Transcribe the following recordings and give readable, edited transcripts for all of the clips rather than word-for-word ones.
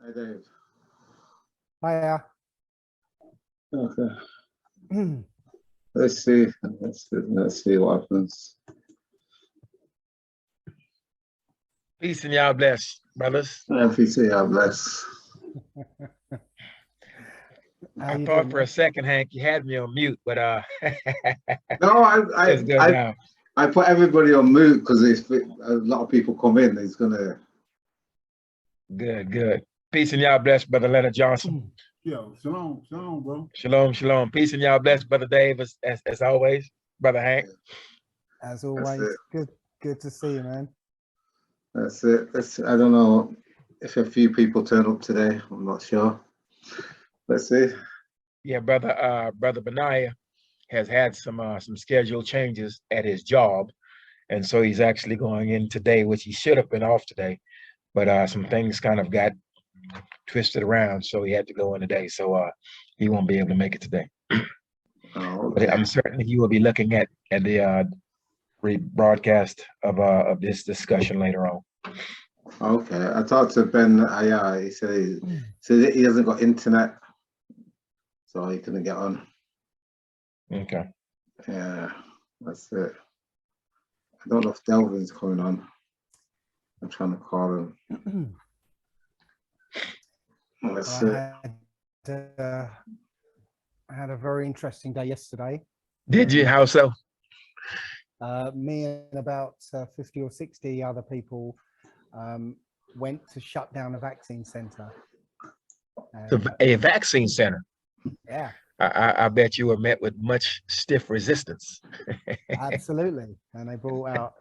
Hi, Dave. Hiya. Okay. Let's see. Let's see what happens. Peace and y'all bless, brothers. Peace, God bless. I thought for a second, Hank, you had me on mute, but No, it's good now. I put everybody on mute because if a lot of people come in, it's gonna. Good. Peace and y'all bless, brother Leonard Johnson. Yo, shalom, bro. Shalom. Peace and y'all bless, brother Dave, as always, brother Hank. As always, good to see you, man. That's it. I don't know if a few people turn up today. I'm not sure. Let's see. Yeah, brother Benaiah has had some schedule changes at his job, and so he's actually going in today, which he should have been off today, but some things kind of got twisted around, so he had to go in today. So he won't be able to make it today. Oh, okay. But I'm certain he will be looking at the rebroadcast of this discussion later on. Okay. I talked to Ben Ayah. He said he hasn't got internet, so he couldn't get on. Okay. Yeah, that's it. I don't know if Delvin's coming on. I'm trying to call him. Let's see. I had a very interesting day yesterday. Did you? How so? Me and about 50 or 60 other people went to shut down a vaccine center. A vaccine center? Yeah. I bet you were met with much stiff resistance. Absolutely. And they brought out,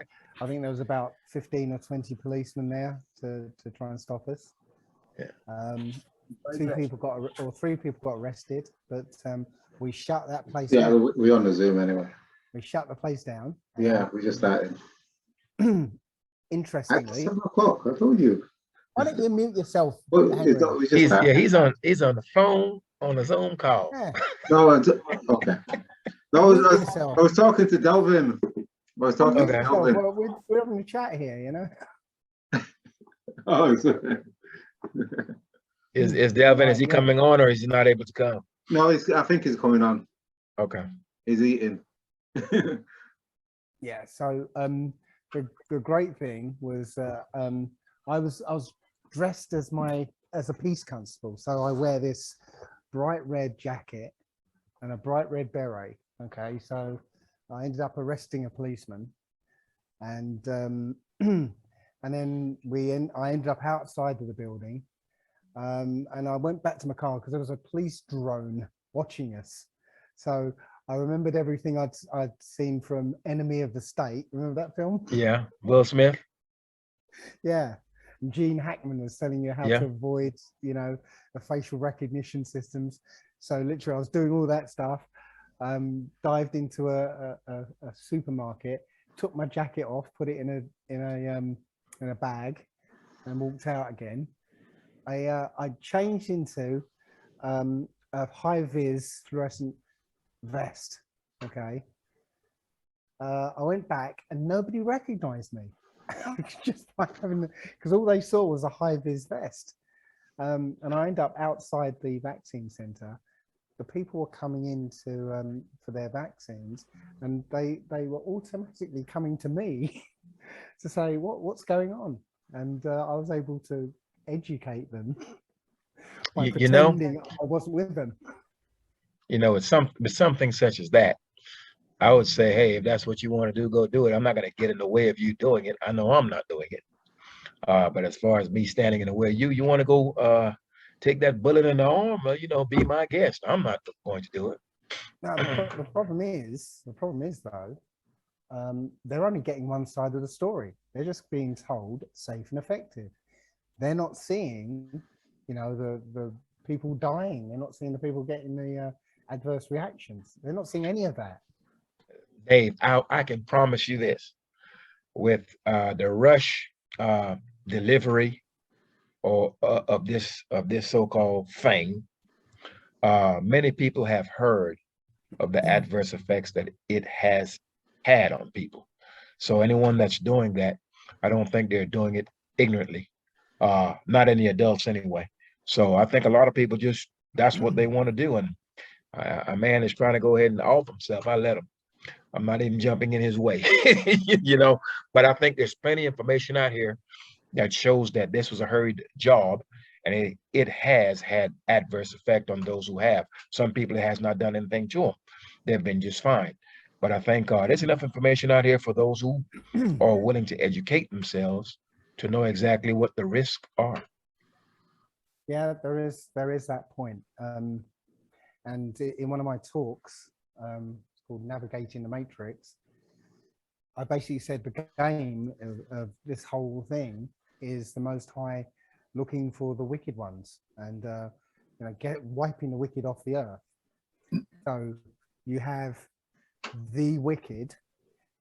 I think there was about 15 or 20 policemen there to try and stop us. Yeah. 3 people got arrested, but we shut that place Yeah, down. we're on the Zoom anyway. We shut the place down. Yeah, we just started. Interestingly, at 7 o'clock. I told you. why don't you mute yourself? Well, Henry? He's on the phone on a Zoom call. Yeah. No, okay. No, I was talking to Delvin. I was talking to Delvin. Well, we're having a chat here, you know. Oh, sorry. Is Delvin? Is he coming on, or is he not able to come? No, I think he's coming on. Okay. He's eating. Yeah. So the great thing was I was dressed as a peace constable, so I wear this bright red jacket and a bright red beret. Okay, so I ended up arresting a policeman, and and then I ended up outside of the building, and I went back to my car because there was a police drone watching us. So I remembered everything I'd seen from Enemy of the State. Remember that film? Yeah, Will Smith. Yeah. And Gene Hackman was telling you how to avoid, the facial recognition systems. So literally, I was doing all that stuff. Dived into a supermarket, took my jacket off, put it in a bag, and walked out again. I changed into a high-vis fluorescent vest. Okay. I went back and nobody recognized me. Just like because all they saw was a high-vis vest. And I ended up outside the vaccine center. The people were coming in for their vaccines, and they were automatically coming to me to say what's going on, and I was able to educate them by pretending I wasn't with them. It's something such as that. I would say, hey, if that's what you want to do, go do it. I'm not going to get in the way of you doing it. I know I'm not doing it. But as far as me standing in the way, you want to go take that bullet in the arm, be my guest. I'm not going to do it. Now, the problem is though, they're only getting one side of the story. They're just being told safe and effective. They're not seeing, the people dying. They're not seeing the people getting the adverse reactions. They're not seeing any of that. Dave, I can promise you this: with the rush delivery or of this so-called thing, many people have heard of the adverse effects that it has had on people. So anyone that's doing that, I don't think they're doing it ignorantly. Not any adults anyway. So I think a lot of people just, that's what they want to do. And a man is trying to go ahead and off himself. I let him. I'm not even jumping in his way, you know, but I think there's plenty of information out here that shows that this was a hurried job, and it has had adverse effect on those who have. Some people, it has not done anything to them. They've been just fine. But I thank God there's enough information out here for those who are willing to educate themselves to know exactly what the risks are. Yeah, there is that point. And in one of my talks, it's called Navigating the Matrix, I basically said the game of this whole thing is the Most High looking for the wicked ones and you know, wiping the wicked off the earth. So you have the wicked,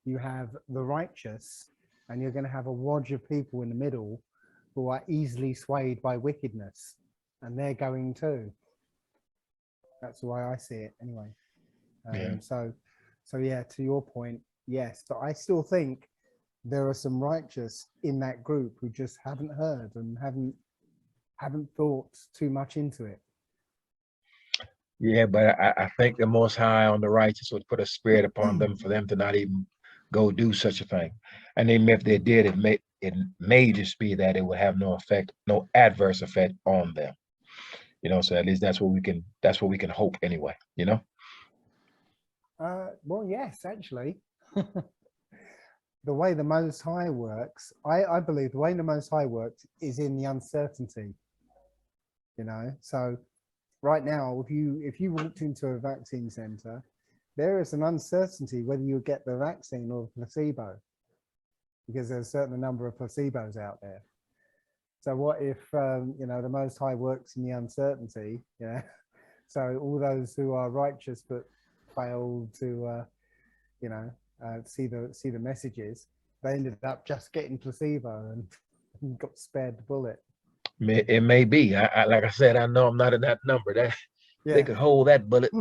you have the righteous, and you're going to have a wodge of people in the middle who are easily swayed by wickedness, and they're going too. That's the way I see it, anyway. So yeah, to your point, yes, but I still think there are some righteous in that group who just haven't heard and haven't thought too much into it. Yeah, but I think the Most High on the righteous would put a spirit upon them for them to not even go do such a thing. And even if they did, it may just be that it would have no effect, no adverse effect on them. You know, so at least that's what we can hope anyway, you know? Well, yes, actually. The way the Most High works, I believe the way the Most High works is in the uncertainty, you know? So right now, if you walked into a vaccine center, there is an uncertainty whether you get the vaccine or the placebo, because there's a certain number of placebos out there. So what if, you know, the Most High works in the uncertainty, yeah? So all those who are righteous but fail to, you know, see the messages, they ended up just getting placebo and got spared the bullet. It may be. I like I said, I know I'm not in that number. That they could hold that bullet,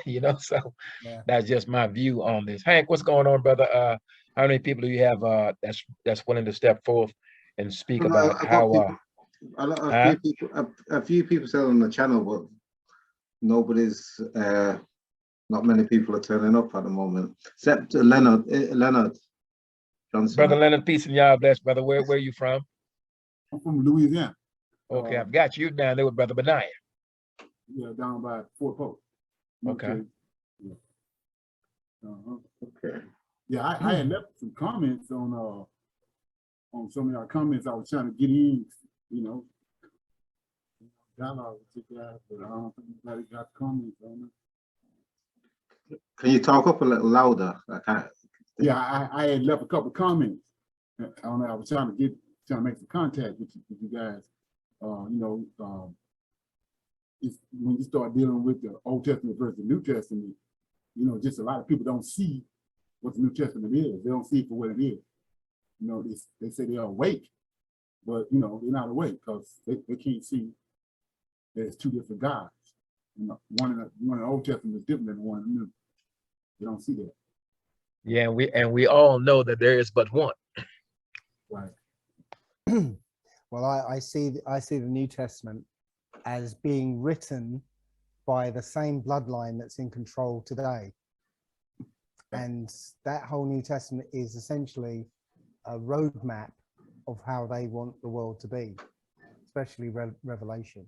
you know. So that's just my view on this. Hank, what's going on, brother? How many people do you have that's willing to step forth and speak about how? A few people said on the channel, but nobody's. Not many people are turning up at the moment, except Leonard Johnson. Brother Leonard, peace and y'all bless, brother. Where are you from? I'm from Louisiana. Okay, I've got you down there with Brother Benaiah. Yeah, down by Fort Polk. Okay. Yeah. Okay. Yeah, I had left some comments on some of our comments. I was trying to get in, you know, dialogue with you guys, but I don't think anybody got comments on it. Can you talk up a little louder? Yeah, I had left a couple of comments. I was trying to make some contact with you guys. You know, when you start dealing with the Old Testament versus the New Testament, you know, just a lot of people don't see what the New Testament is. They don't see it for what it is. You know, they say they're awake, but you know, they're not awake because they can't see that it's two different gods. You know, one in the Old Testament is different than the one in the New. They don't see that. Yeah, we all know that there is but one. Right. Well, I see the New Testament as being written by the same bloodline that's in control today, and that whole New Testament is essentially a roadmap of how they want the world to be, especially Revelation.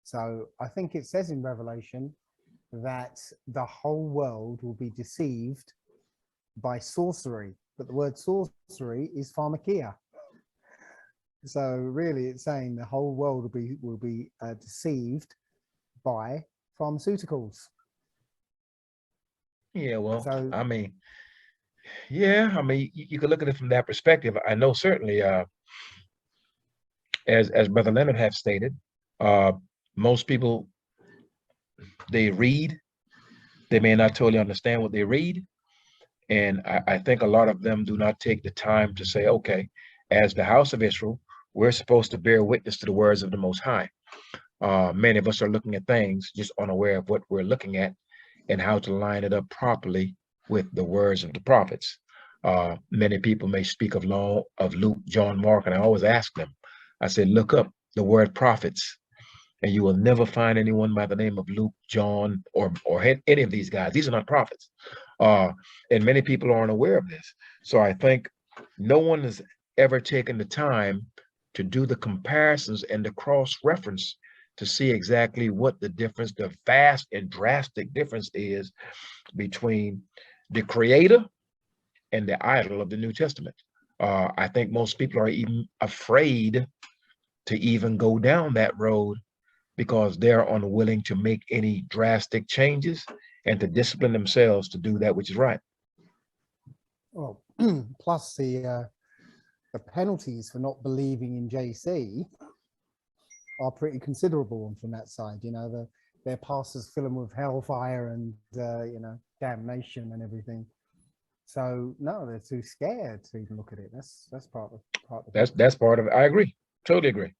So I think it says in Revelation that the whole world will be deceived by sorcery, but the word sorcery is pharmakia. So really it's saying the whole world will be deceived by pharmaceuticals. Yeah, well, so, I mean, yeah, I mean, you can look at it from that perspective. I know certainly, as Brother Leonard have stated, most people, they read, they may not totally understand what they read. And I think a lot of them do not take the time to say, okay, as the house of Israel, we're supposed to bear witness to the words of the Most High. Many of us are looking at things just unaware of what we're looking at and how to line it up properly with the words of the prophets. Many people may speak of Luke, John, Mark, and I always ask them, I said, look up the word prophets, and you will never find anyone by the name of Luke, John, or any of these guys. These are not prophets. And many people aren't aware of this. So I think no one has ever taken the time to do the comparisons and the cross-reference to see exactly what the difference, the vast and drastic difference is between the creator and the idol of the New Testament. I think most people are even afraid to even go down that road because they're unwilling to make any drastic changes and to discipline themselves to do that which is right. Well, plus the penalties for not believing in JC are pretty considerable from that side. You know, their pastors fill them with hellfire and you know, damnation and everything. So no, they're too scared to even look at it. That's part of That's part of it. I agree. Totally agree.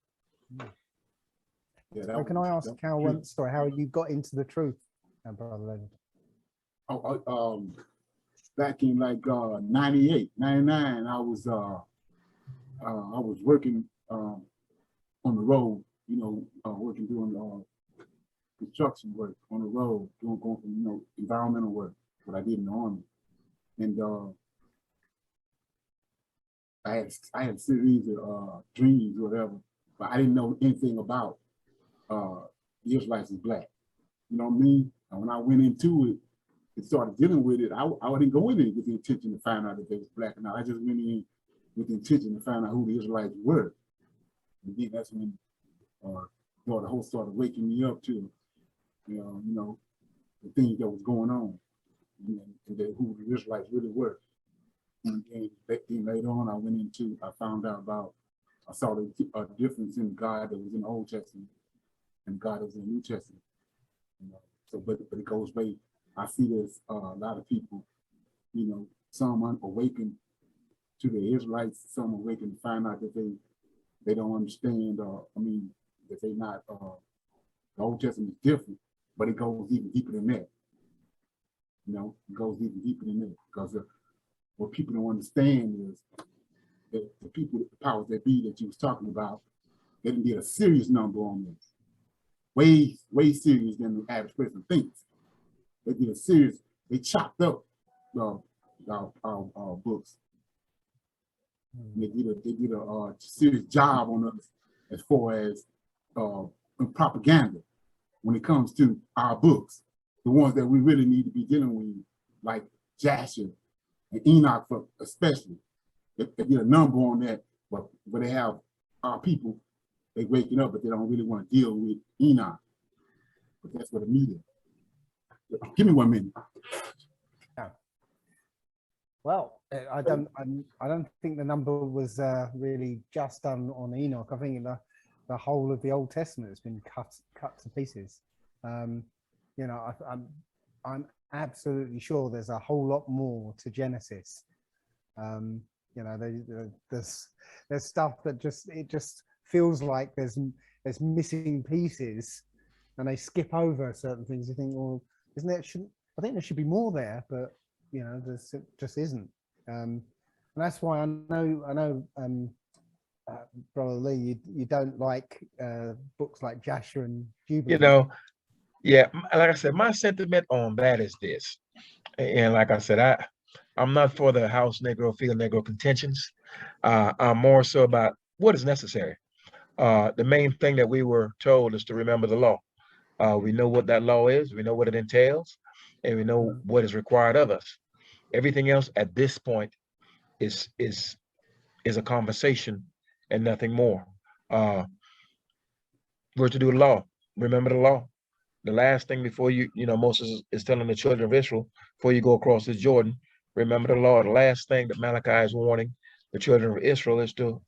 Yeah, so can I ask how sorry, how you got into the truth, Brother David? Back in like 98, 99, I was working on the road, you know, working doing construction work on the road, going from, you know, environmental work, what I did in the Army. And I had a series of dreams or whatever, but I didn't know anything about the Israelites is black. You know what I mean? And when I went into it and started dealing with it, I didn't go in it with the intention to find out that they was black. And I just went in with the intention to find out who the Israelites were. And then that's when the whole started waking me up to, you know, the things that was going on, and who the Israelites really were. And then later on, I found out about, I saw the difference in God that was in the Old Testament and God that was in the New Testament. You know, so, but it goes way. I see there's a lot of people, you know, some awakened to the Israelites, some awakened to find out that they don't understand. I mean, that they not. The Old Testament is different, but it goes even deeper than that. You know, it goes even deeper than that, because what people don't understand is that the people, the powers that be that you was talking about, they didn't get a serious number on this. Way serious than the average person thinks. They did a serious, they chopped up our books. They did a serious job on us as far as propaganda when it comes to our books, the ones that we really need to be dealing with, like Jasher and Enoch, especially. They did a number on that, but they have our people, they waking up, but they don't really want to deal with Enoch. But that's what the media. Give me 1 minute. Yeah. Well, I don't think the number was really just done on Enoch. I think the whole of the Old Testament has been cut to pieces. You know, I'm absolutely sure there's a whole lot more to Genesis. You know, there's stuff that just feels like there's missing pieces, and they skip over certain things. You think, well, isn't there? I think there should be more there, but you know, there just isn't. And that's why I know, Brother Lee, you don't like books like Jasher and Jubilee. You know, yeah, like I said, my sentiment on that is this, and like I said, I'm not for the house Negro, field Negro contentions. I'm more so about what is necessary. The main thing that we were told is to remember the law. We know what that law is, we know what it entails, and we know what is required of us. Everything else at this point is a conversation and nothing more. We're to do the law. Remember the law. The last thing before you know, Moses is telling the children of Israel, before you go across the Jordan, remember the law. The last thing that Malachi is warning the children of Israel is to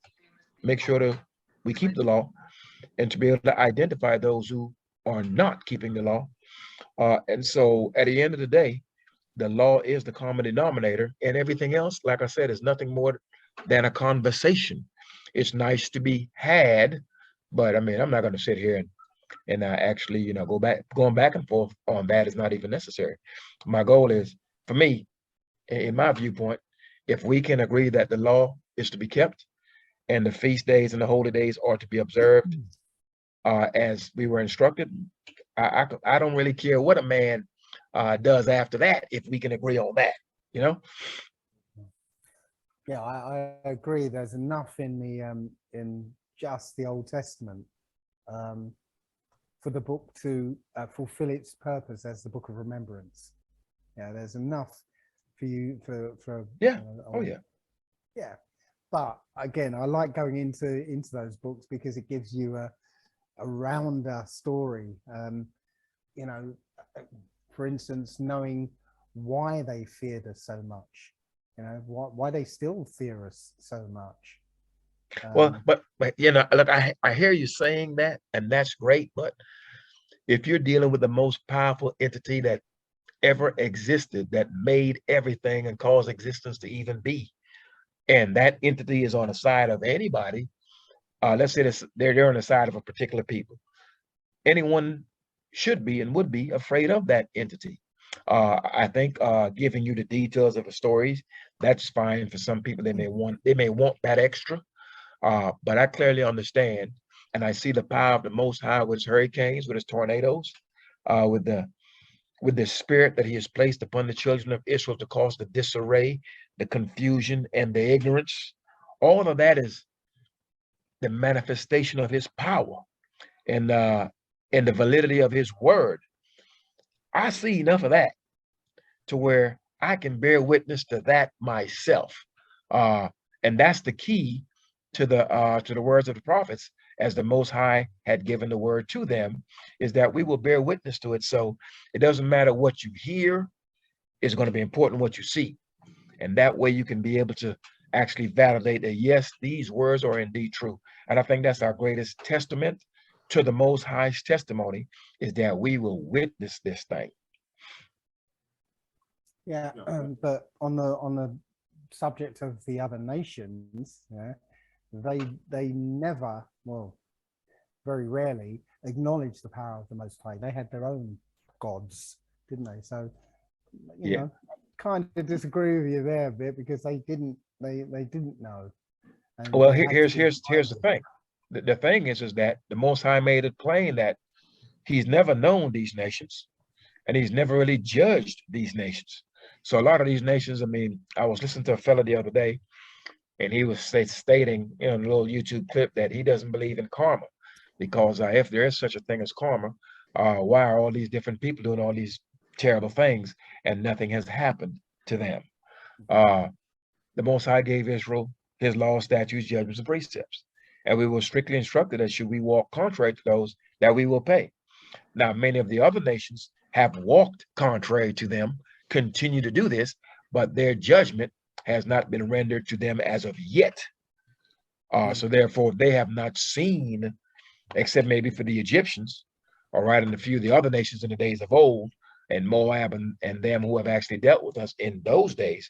make sure that we keep the law and to be able to identify those who are not keeping the law. And so at the end of the day, the law is the common denominator, and everything else, like I said, is nothing more than a conversation. It's nice to be had, but I mean, I'm not going to sit here and actually, you know, going back and forth on that is not even necessary. My goal is, for me, in my viewpoint, if we can agree that the law is to be kept and the feast days and the holy days are to be observed, as we were instructed. I don't really care what a man does after that, if we can agree on that, you know. Yeah, I agree. There's enough in the in just the Old Testament for the book to fulfill its purpose as the Book of Remembrance. Yeah, there's enough for you for yeah. Oh yeah. Yeah, but again, I like going into those books because it gives you a rounder story. You know, for instance, knowing why they feared us so much. You know, why they still fear us so much. Well, but you know, look, I hear you saying that, and that's great. But if you're dealing with the most powerful entity that ever existed, that made everything and caused existence to even be, and that entity is on the side of anybody, let's say they're on the side of a particular people, anyone should be and would be afraid of that entity. I think giving you the details of the stories, that's fine for some people. They may want that extra, but I clearly understand, and I see the power of the Most High with his hurricanes, with his tornadoes, with the spirit that he has placed upon the children of Israel to cause the disarray, the confusion, and the ignorance. All of that is the manifestation of his power and the validity of his word. I see enough of that to where I can bear witness to that myself. And that's the key to the words of the prophets, as the Most High had given the word to them, is that we will bear witness to it. So it doesn't matter what you hear, it's going to be important what you see. And that way you can be able to actually validate that, yes, these words are indeed true. And I think that's our greatest testament to the Most High's testimony, is that we will witness this thing. Yeah, but on the subject of the other nations, yeah, they never, well, very rarely acknowledge the power of the Most High. They had their own gods, didn't they? So, you know, kind of disagree with you there a bit, because they didn't know. And well, here's the thing. The thing is that the Most High made it plain that he's never known these nations, and he's never really judged these nations. So a lot of these nations, I mean, I was listening to a fella the other day, and he was stating in a little YouTube clip that he doesn't believe in karma, because if there is such a thing as karma, why are all these different people doing all these terrible things and nothing has happened to them? The Most High gave Israel his laws, statutes, judgments, and precepts, and we were strictly instructed that should we walk contrary to those, that we will pay. Now, many of the other nations have walked contrary to them, continue to do this, but their judgment has not been rendered to them as of yet. So therefore, they have not seen, except maybe for the Egyptians, all right, and a few of the other nations in the days of old, and Moab and them who have actually dealt with us in those days.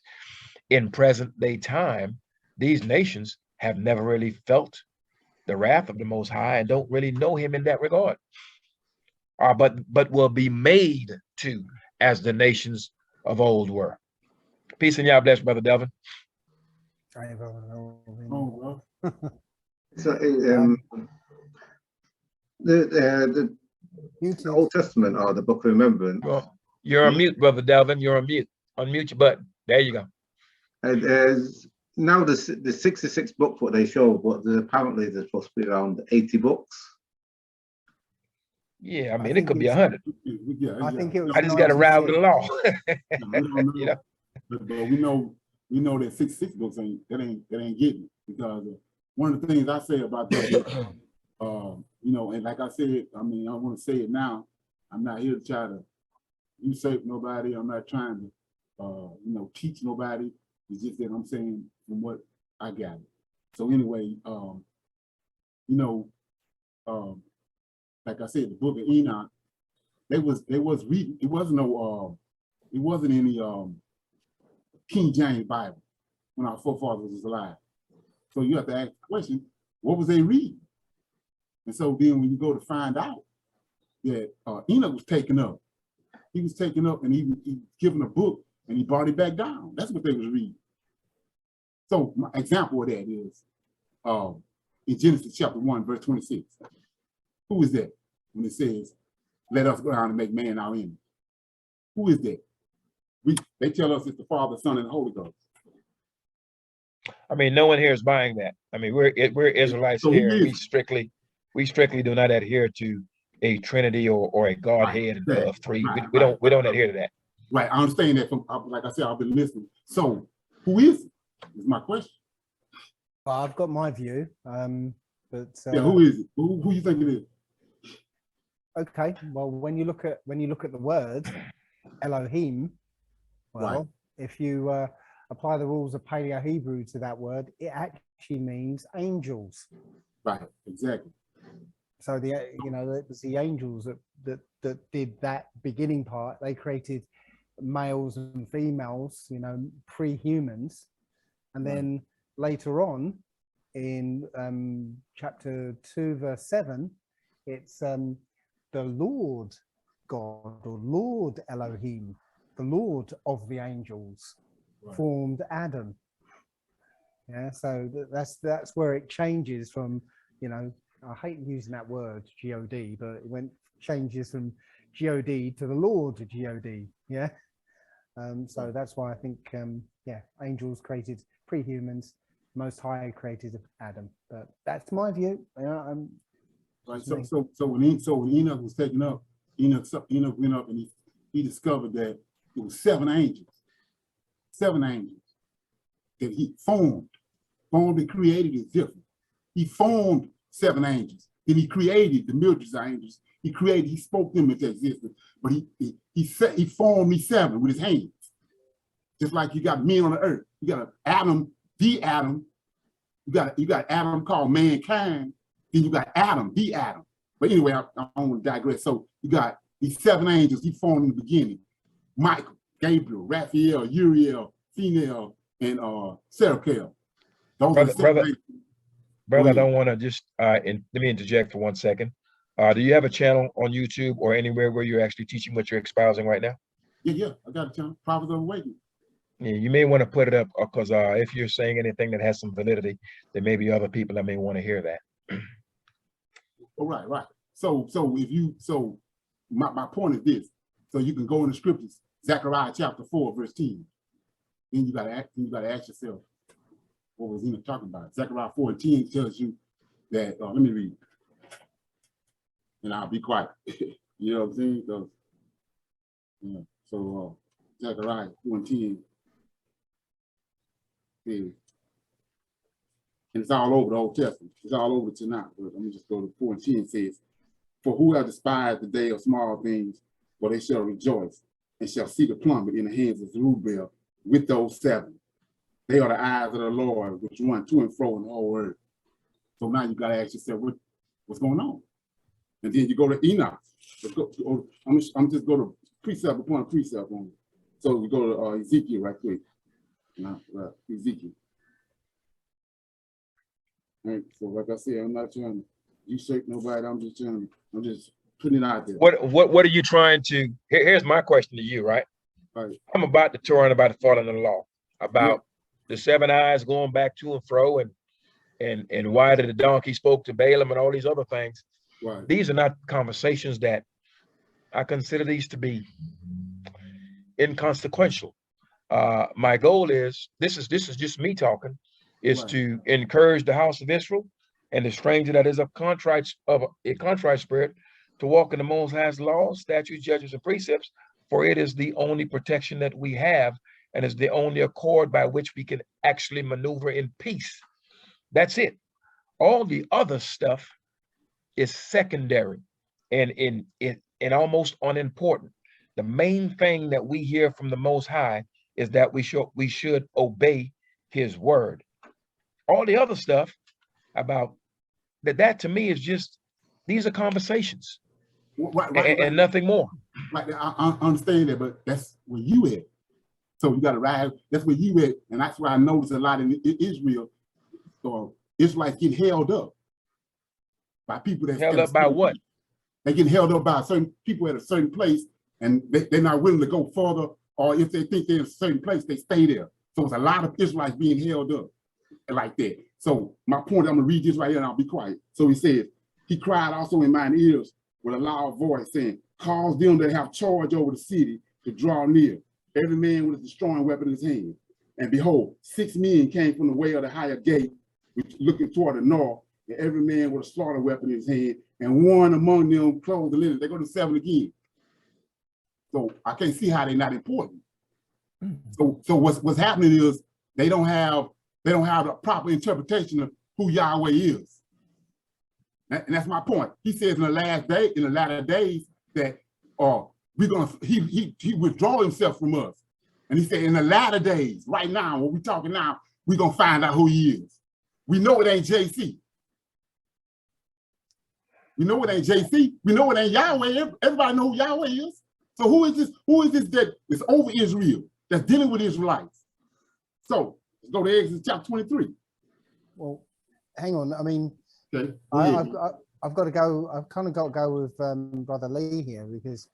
In present day time, these nations have never really felt the wrath of the Most High and don't really know him in that regard. But will be made to, as the nations of old were. Peace and y'all bless, Brother Delvin. So the Old Testament or the Book of Remembrance. Well, you're on mute, Brother Delvin. You're on mute. Unmute your button. There you go. Now the 66 books what they show, but apparently there's supposed to be around 80 books. Yeah, I mean, it could be 100. I think it was. I just got to ride with the law. You know? But we know that 66 books ain't getting it, because one of the things I say about that book, you know, and like I said, I mean, I want to say it now. I'm not here to try to usurp nobody. I'm not trying to, you know, teach nobody. It's just that I'm saying from what I got. So anyway, you know, like I said, the book of Enoch, they was reading. It wasn't any King James Bible when our forefathers was alive. So you have to ask the question, what was they reading? And so then when you go to find out that Enoch was taken up, he was taken up and he given a book and he brought it back down. That's what they was reading. So my example of that is in Genesis chapter 1, verse 26. Who is that when it says, let us go down and make man our image? Who is that? They tell us it's the Father, Son, and the Holy Ghost. I mean, no one here is buying that. I mean, we're Israelites So here. We strictly do not adhere to a Trinity or a Godhead of three. We don't adhere to that. Right, I understand that. From, like I said, I've been listening. So, who is it? Is my question. Well, I've got my view, but yeah, who is it? Who you think it is? Okay, well, when you look at the word Elohim, well, right. if you apply the rules of Paleo Hebrew to that word, it actually means angels. Right, exactly. So it was the angels that did that beginning part. They created males and females, pre-humans, and then later on in chapter 2 verse 7, it's the Lord God, or Lord Elohim, the Lord of the angels, formed Adam. Yeah, so that's where it changes from, I hate using that word God, but it changes from God to the Lord God. Yeah. So that's why I think, angels created pre-humans, Most High created Adam. But that's my view. Right. So when Enoch was taken up, Enoch went up and he discovered that it was seven angels that he formed. Formed and created is different. He formed seven angels. Then he created the millions of angels. He spoke them into existence. But he formed these seven with his hands. Just like you got men on the earth. You got Adam, the Adam. You got Adam called mankind. Then you got Adam, the Adam. But anyway, I don't want to digress. So you got these seven angels he formed in the beginning. Michael, Gabriel, Raphael, Uriel, Phinel, and Seraphel. Brother, I don't want to just let me interject for 1 second. Do you have a channel on YouTube or anywhere where you're actually teaching what you're espousing right now? Yeah, I got a channel, Prophets of Awakening. Yeah, you may want to put it up because if you're saying anything that has some validity, there may be other people that may want to hear that. Oh, right. So my point is this. So you can go in the scriptures, Zechariah chapter 4, verse 10. Then you gotta ask yourself, what was Enoch talking about? Zechariah 4:10 tells you that, let me read, and I'll be quiet. You know what I'm saying? So Zechariah 4:10 is, and it's all over the Old Testament. It's all over tonight. But let me just go to 4:10. Says, for who have despised the day of small things, for they shall rejoice and shall see the plummet in the hands of Zerubbabel with those seven. They are the eyes of the Lord, which run to and fro in the whole earth. So now you got to ask yourself, what's going on? And then you go to Enoch. I'm just go to precept upon precept on it. So we go to Ezekiel right quick. Ezekiel. Right. So like I said, I'm not trying to usurp nobody. I'm just putting it out there. What are you trying to? Here's my question to you, right? Right. I'm about the Torah and about the falling of the law, about the seven eyes going back to and fro, and why did the donkey spoke to Balaam and all these other things. Right. These are not conversations that I consider these to be inconsequential. My goal is this is just me talking, is to encourage the house of Israel and the stranger that is of a contrite spirit to walk in the Most High's laws, statutes, judgments, and precepts, for it is the only protection that we have, and is the only accord by which we can actually maneuver in peace. That's it. All the other stuff is secondary and almost unimportant. The main thing that we hear from the Most High is that we should obey his word. All the other stuff about that to me is just, these are conversations and nothing more. Right, I understand that, but that's where you at. So you got to ride. That's where you at, and that's why I notice a lot in Israel. So Israelites get held up by people that held up by what? They get held up by certain people at a certain place, and they're not willing to go further. Or if they think they're in a certain place, they stay there. So it's a lot of Israelites being held up like that. So my point, I'm gonna read this right here, and I'll be quiet. So he says, He cried also in mine ears with a loud voice, saying, cause them that have charge over the city to draw near, every man with a destroying weapon in his hand. And behold, 6 men came from the way of the higher gate, which looking toward the north, and every man with a slaughter weapon in his hand, and one among them clothed the linen. They go to 7 again. So I can't see how they're not important. So what's happening is they don't have a proper interpretation of who Yahweh is. And that's my point. He says in the latter days that he withdraw himself from us. And he said in the latter days, right now, when we're talking now, we're gonna find out who he is. We know it ain't JC. We know it ain't JC. We know it ain't Yahweh. Everybody know who Yahweh is. So who is this? Who is this that is over Israel, that's dealing with Israelites? So let's go to Exodus chapter 23. Well, hang on. I mean, okay. I've got to go. I've kind of got to go with Brother Lee here, because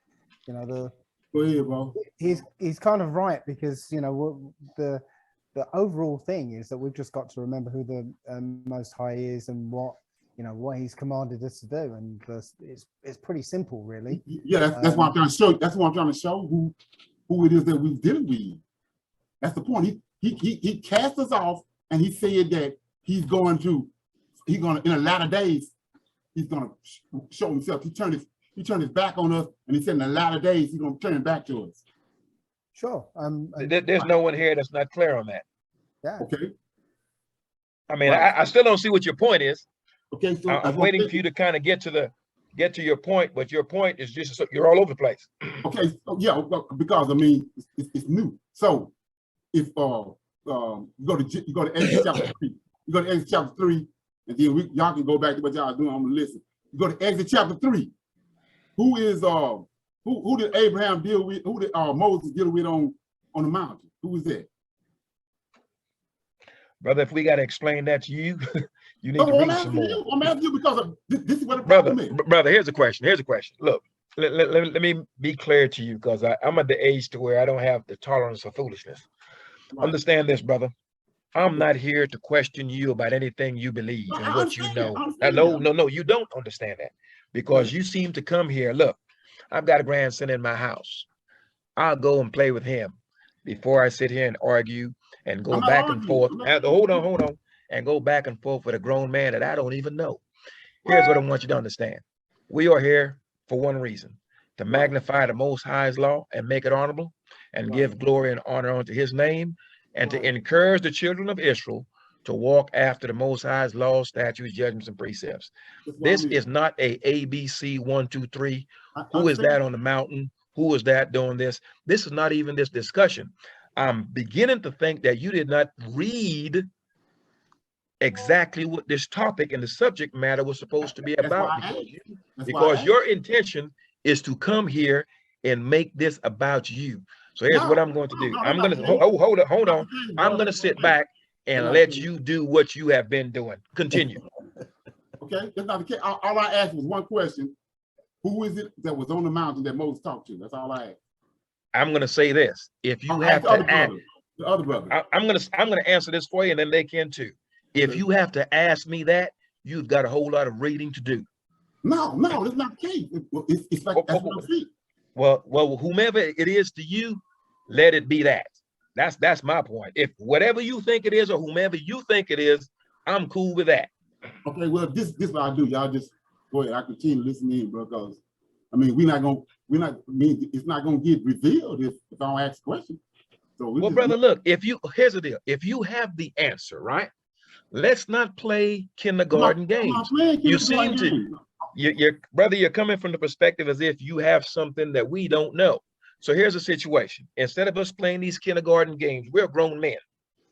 you know go ahead, bro. He's kind of right, because you know the overall thing is that we've just got to remember who the Most High is and what he's commanded us to do, and it's pretty simple, really. Yeah, that's what I'm trying to show. That's what I'm trying to show who it is that we're dealing with. That's the point. He cast us off, and he said that he's going to in the latter days he's going to show himself. He turned his back on us, and he said in the latter days he's going to turn it back to us. Sure. There's no one here that's not clear on that. Yeah. Okay. I mean, I still don't see what your point is. Okay, so I'm waiting for you to kind of get to your point, but your point is just you're all over the place. Okay, so yeah, because I mean it's new. So if you go to Exodus chapter 3, you go to Exodus chapter 3, and then y'all can go back to what y'all doing. I'm gonna listen. You go to Exodus chapter 3. Who did Abraham deal with? Who did Moses deal with on the mountain? Who was that? Brother, if we got to explain that to you, you need to read some more. I'm asking you because this is what the problem is. Brother, here's a question. Look, let me be clear to you, because I'm at the age to where I don't have the tolerance for foolishness. Right. Understand this, brother. I'm not here to question you about anything you believe and what you know. No, you don't understand that, because you seem to come here. Look, I've got a grandson in my house. I'll go and play with him before I sit here and argue and go back and forth. Hold on. And go back and forth with a grown man that I don't even know. Here's what I want you to understand. We are here for one reason: to magnify the Most High's law and make it honorable, and give glory and honor unto his name, and to encourage the children of Israel to walk after the Most High's laws, statutes, judgments, and precepts. This is not a ABC 1, 2, 3. Who is that on the mountain? Who is that doing this? This is not even this discussion. I'm beginning to think that you did not read exactly what this topic and the subject matter was supposed to be about, because your intention is to come here and make this about you. So here's what I'm going to do. I'm going to hold on. I'm going to sit back and let you do what you have been doing. Continue. Okay, that's not the case. All I asked was one question: who is it that was on the mountain that Moses talked to? That's all I asked. I'm going to say this: if you have to ask, the other brother, I'm going to answer this for you, and then they can too. If you have to ask me that, you've got a whole lot of reading to do. No, that's not the case. It's like that's what I see. Well, whomever it is to you, let it be that. That's my point. If whatever you think it is, or whomever you think it is, I'm cool with that. Okay, well, this is what I do. Y'all just go ahead. I continue listening, bro, because I mean, it's not gonna get revealed if I don't ask questions. So well, brother, look, here's the deal. If you have the answer, right? Let's not play kindergarten games. You seem to, brother, you're coming from the perspective as if you have something that we don't know. So here's the situation. Instead of us playing these kindergarten games, we're grown men.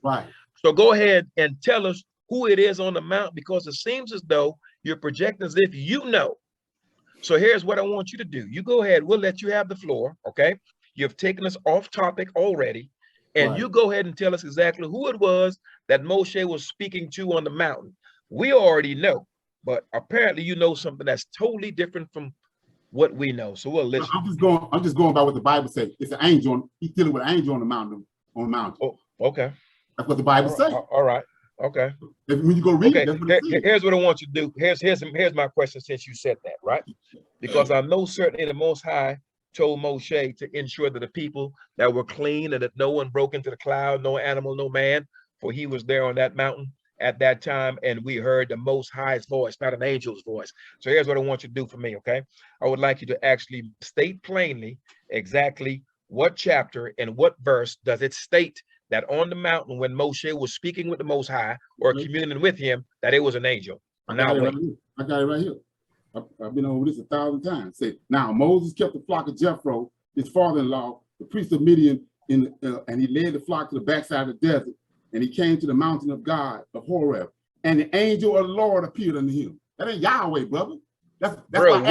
Right. So go ahead and tell us who it is on the mountain, because it seems as though you're projecting as if you know. So here's what I want you to do. You go ahead. We'll let you have the floor, okay? You've taken us off topic already. And you go ahead and tell us exactly who it was that Moshe was speaking to on the mountain. We already know, but apparently you know something that's totally different from what we know. So we'll listen. I'm just going by what the Bible says. It's an angel. He's dealing with an angel on the mountain. Oh, okay. That's what the Bible says. All right. Okay. When you go read it, that's what it says. Here's what I want you to do. Here's my question since you said that, right? Because I know certainly the Most High told Moshe to ensure that the people that were clean and that no one broke into the cloud, no animal, no man, for he was there on that mountain at that time, and we heard the Most High's voice, not an angel's voice. So here's what I want you to do for me, okay? I would like you to actually state plainly exactly what chapter and what verse does it state that on the mountain when Moshe was speaking with the Most High or communing with him, that it was an angel. I got it right here. I've been over this 1,000 times. Say, now Moses kept the flock of Jethro, his father-in-law, the priest of Midian, and he led the flock to the backside of the desert. And he came to the mountain of God, of Horeb, and the angel of the Lord appeared unto him. That ain't Yahweh, brother. That's bro,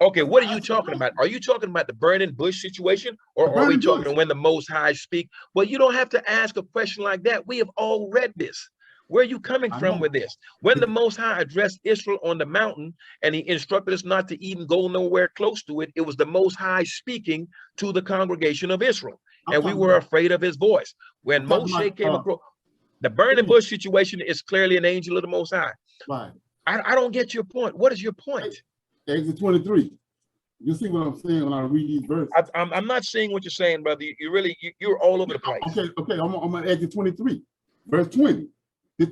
okay, what are you talking about? Are you talking about the burning bush situation, or are we talking when the Most High speak? Well, you don't have to ask a question like that. We have all read this. Where are you coming from with this? When the Most High addressed Israel on the mountain and he instructed us not to even go nowhere close to it, it was the Most High speaking to the congregation of Israel. And we were afraid of his voice. When Moshe came across, the burning bush situation is clearly an angel of the Most High. Right. I don't get your point. What is your point? Exodus 23. You see what I'm saying when I read these verses? I'm not seeing what you're saying, brother. You're all over the place. Okay. I'm on Exodus 23, verse 20.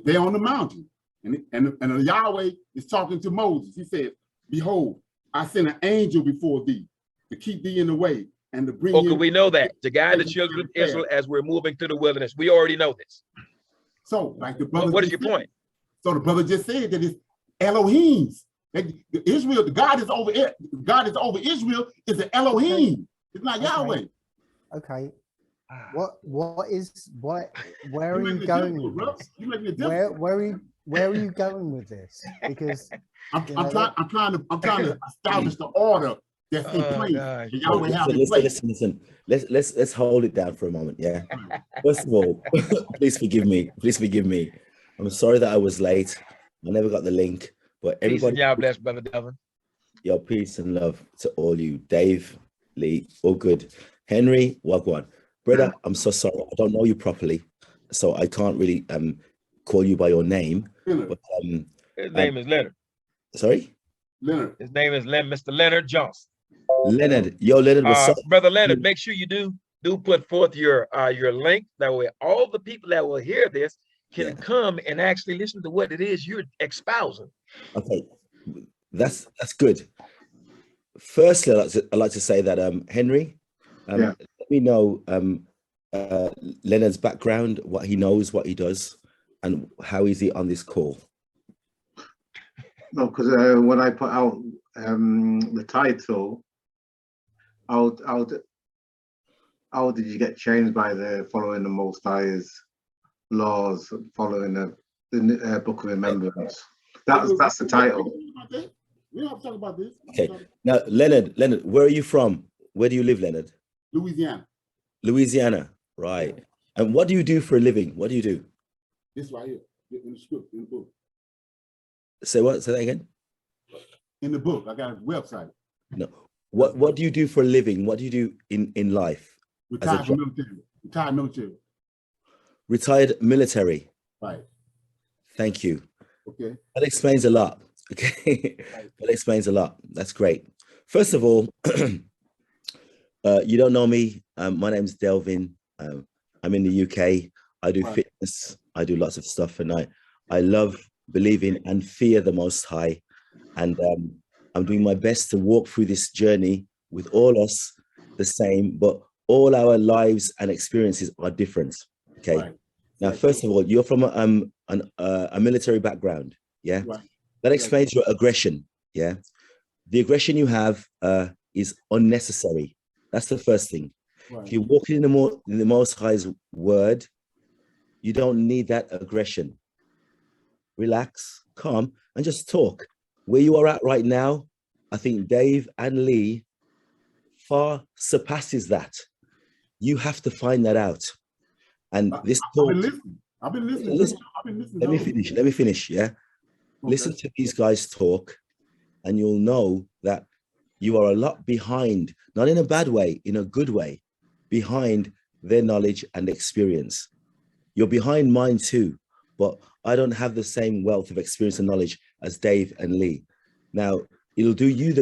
They're on the mountain, and Yahweh is talking to Moses. He said, "Behold, I send an angel before thee to keep thee in the way and to bring." Okay, we know that to guide the children of Israel as we're moving through the wilderness. We already know this. So, like the brother. What is your point? So the brother just said that it's Elohim's. Israel, God is over Israel. Is an Elohim. It's not Yahweh. Okay. Where are you going with this? Where are you going with this? Because I'm trying to establish the order that's in place. Yahweh have in place. Listen. Let's hold it down for a moment. Yeah. First of all, please forgive me. Please forgive me. I'm sorry that I was late. I never got the link, but everybody. Peace and bless, brother Devin. Your peace and love to all you, Dave, Lee, all good. Henry, Wagwan. Brother, I'm so sorry. I don't know you properly, so I can't really call you by your name. But, his name is Leonard. Sorry? Leonard. His name is Mr. Leonard Johnson. Leonard. Yo, Leonard, what's up? Brother Leonard, make sure you do put forth your link. That way all the people that will hear this can come and actually listen to what it is you're espousing. Okay, that's good. Firstly, I'd like to say that Henry, let me know Leonard's background, what he knows, what he does, and how is he on this call. No, because when I put out the title, how did you get changed by the following the Most High's laws, following the Book of Remembrance? That's the title. We don't have to talk about this. Okay. Now, Leonard, where are you from? Where do you live, Leonard? Louisiana. Louisiana, right. And what do you do for a living? What do you do? This right here, in the script, in the book. Say what? Say that again? In the book, I got a website. No. What do you do for a living? What do you do in life? Retired military. Retired military. Retired military. Right. Thank you. Okay. That explains a lot. Okay. That explains a lot. That's great. First of all, you don't know me. My name's Delvin. I'm in the UK. I do fitness. I do lots of stuff, and I love, believe in, and fear the Most High. And I'm doing my best to walk through this journey with all us the same, but all our lives and experiences are different. Okay. Right. Now, first of all, you're from a military background. Yeah. Right. That explains your aggression. Yeah. The aggression you have is unnecessary. That's the first thing. Right. If you're walking in the Most High's word, you don't need that aggression. Relax, calm, and just talk. Where you are at right now, I think Dave and Lee far surpasses that. You have to find that out. And this talk, I've been listening. Let me finish. Yeah. Okay. Listen to these guys talk, and you'll know that you are a lot behind, not in a bad way, in a good way, behind their knowledge and experience. You're behind mine too, but I don't have the same wealth of experience and knowledge as Dave and Lee. Now, it'll do you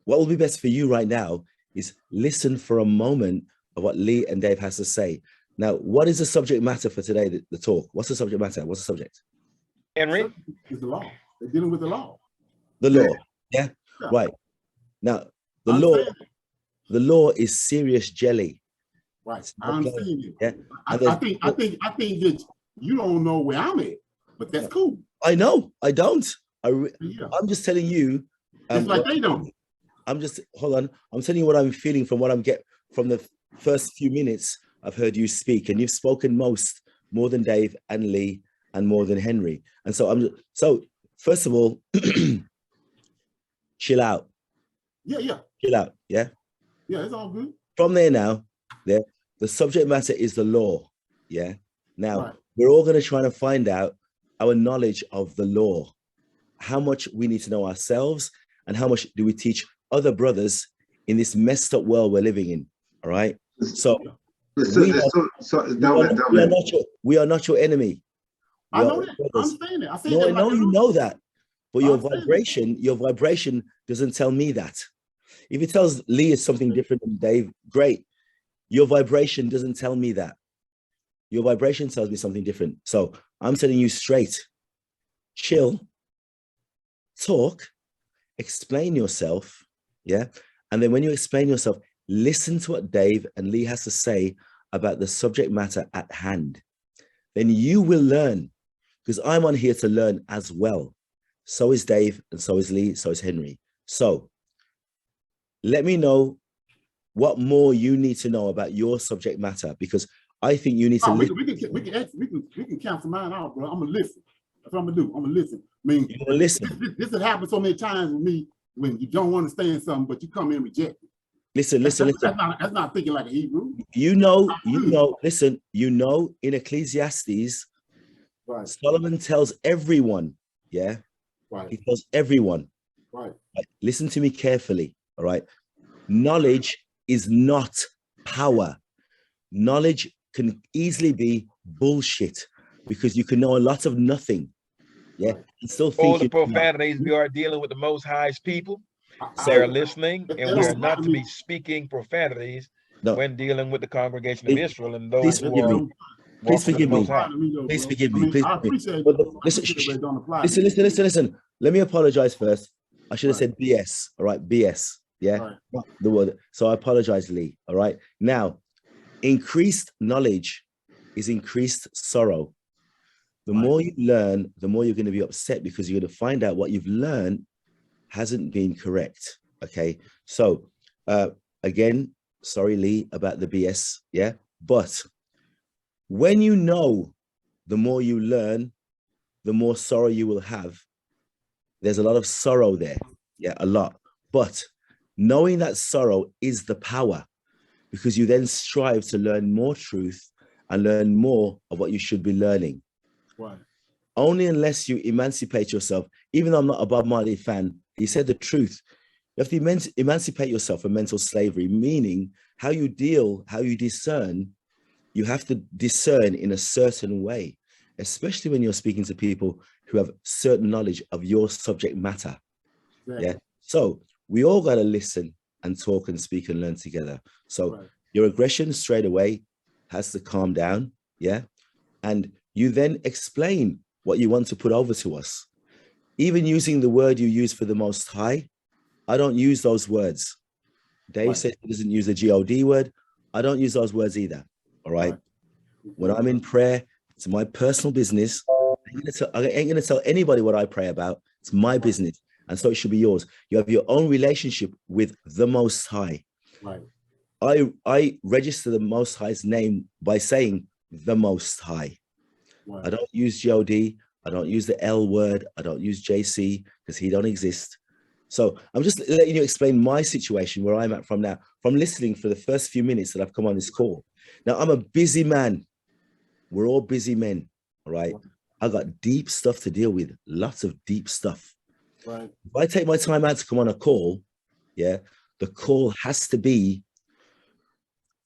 what will be best for you right now is listen for a moment of what Lee and Dave has to say. Now, what is the subject matter for today, the talk? What's the subject matter? What's the subject? Henry? It's the law. They're dealing with the law. The law, yeah? Right. Now, the law is serious jelly. Right, I understand it. Yeah. I think that you don't know where I'm at, but that's cool. I know, I don't. I'm just telling you. It's like they don't. I'm just, hold on. I'm telling you what I'm feeling from what I'm getting from the first few minutes I've heard you speak, and you've spoken more than Dave and Lee and more than Henry. And so so first of all, chill out. Yeah. Chill out, yeah? Yeah, it's all good. From there now, the subject matter is the law, yeah? Now, we're all going to try to find out our knowledge of the law, how much we need to know ourselves, and how much do we teach other brothers in this messed up world we're living in, all right? So, we are not your enemy. I know that. I understand that. I know you know that, but your vibration doesn't tell me that. If it tells Lee it's something different than Dave, great. Your vibration doesn't tell me that. Your vibration tells me something different. So I'm telling you straight, chill, talk, explain yourself, yeah? And then when you explain yourself, listen to what Dave and Lee has to say about the subject matter at hand. Then you will learn, because I'm on here to learn as well. So is Dave, and so is Lee, so is Henry. So let me know what more you need to know about your subject matter, because I think you need to listen. We can cancel mine out, bro. I'm gonna listen. That's what I'm gonna do. I'm gonna listen. I mean, you're gonna listen. This has happened so many times with me when you don't understand something, but you come in and reject it. Listen. That's not thinking like a Hebrew. Listen, in Ecclesiastes, right, Solomon tells everyone, yeah? Right. He tells everyone. Right. Listen to me carefully, all right? Knowledge is not power. Knowledge can easily be bullshit, because you can know a lot of nothing. Yeah. And still think all the profanities we are dealing with the Most High's people. They're listening, and we are not to be speaking profanities when dealing with the congregation of Israel and those who are. Please forgive me. Please forgive me. Listen. Let me apologize first. I should have said BS. All right, BS. Yeah, not the word. So I apologize, Lee. All right. Now, increased knowledge is increased sorrow. The more you learn, the more you're going to be upset, because you're going to find out what you've learned hasn't been correct. Okay. So again, sorry, Lee, about the BS. Yeah. But when you know, the more you learn, the more sorrow you will have. There's a lot of sorrow there. Yeah, a lot. But knowing that sorrow is the power, because you then strive to learn more truth and learn more of what you should be learning. Right. Only unless you emancipate yourself, even though I'm not a Bob Marley fan, he said the truth. You have to emancipate yourself from mental slavery, meaning how you discern. You have to discern in a certain way, especially when you're speaking to people who have certain knowledge of your subject matter. Right. Yeah. So we all got to listen and talk and speak and learn together. So your aggression straight away has to calm down. Yeah. And you then explain what you want to put over to us. Even using the word you use for the Most High, I don't use those words. Dave said he doesn't use the God word. I don't use those words either. All right. When I'm in prayer, it's my personal business. I ain't gonna tell anybody what I pray about. It's my business, and so it should be yours. You have your own relationship with the Most High. Right. I register the Most High's name by saying the Most High. Right. I don't use God. I don't use the L word. I don't use JC, because he don't exist. So I'm just letting you explain my situation, where I'm at from now, from listening for the first few minutes that I've come on this call. Now, I'm a busy man. We're all busy men, all right? I got deep stuff to deal with, lots of deep stuff. Right. If I take my time out to come on a call, yeah, the call has to be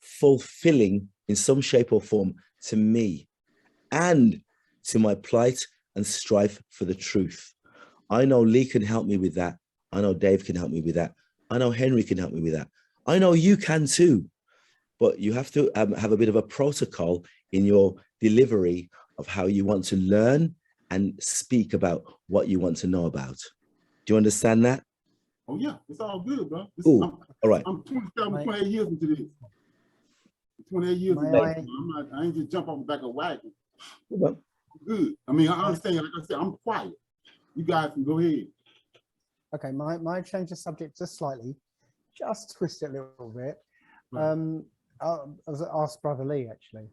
fulfilling in some shape or form to me and to my plight and strife for the truth. I know Lee can help me with that. I know Dave can help me with that. I know Henry can help me with that. I know you can too, but you have to have a bit of a protocol in your delivery of how you want to learn and speak about what you want to know about. Do you understand that? Oh yeah, it's all good, bro. All right. I'm 28 years into this. 28 years into this. I ain't just jump off the back of a wagon. Good. I mean, I understand, like I said, I'm quiet. You guys can go ahead. Okay, my change of subject just slightly, just twist it a little bit. Right. I was asked Brother Lee actually,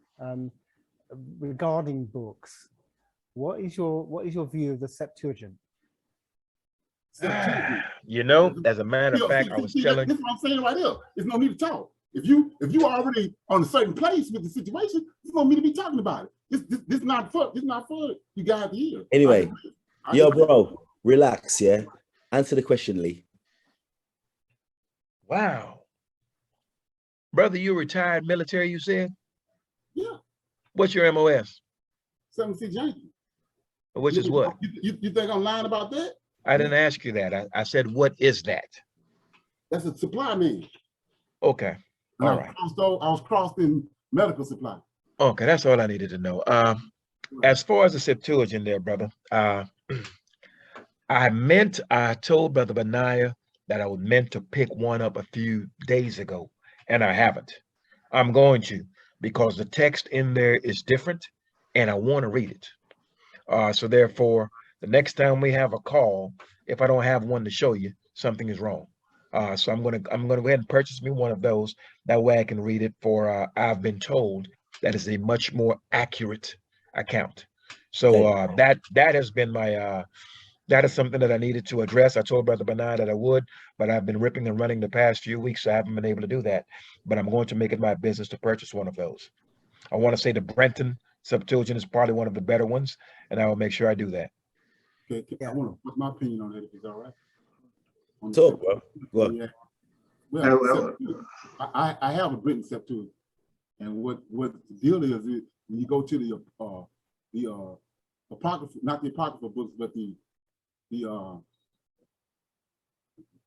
regarding books. What is your view of the Septuagint? You know, as a matter of fact, I was telling. This is what I'm saying right here. There's no need to talk. If you are already on a certain place with the situation, there's no need to be talking about it. This not for you guys to hear. Anyway, yo, bro, relax. Yeah, answer the question, Lee. Wow, brother, you retired military? You said. Yeah. What's your MOS? 76 Yankee. Which is what? You think I'm lying about that? I didn't ask you that. I said, what is that? That's a supply man. Okay. All right. I was crossed in medical supply. Okay, that's all I needed to know. As far as the Septuagint there, brother, I told Brother Benaiah that I was meant to pick one up a few days ago, and I haven't. I'm going to, because the text in there is different, and I want to read it. So therefore, the next time we have a call, if I don't have one to show you, something is wrong. So I'm gonna go ahead and purchase me one of those. That way I can read it. For I've been told that is a much more accurate account. So that has been my that is something that I needed to address. I told Brother Benaiah that I would, but I've been ripping and running the past few weeks, so I haven't been able to do that. But I'm going to make it my business to purchase one of those. I want to say the Brenton Septuagint is probably one of the better ones, and I will make sure I do that. Okay, I want to put my opinion on that if it's all right. Talk, bro. Go on. Yeah. Well, I have a Brenton Septuagint, and what the deal is when you go to the apocryphal, not the apocryphal books, but the I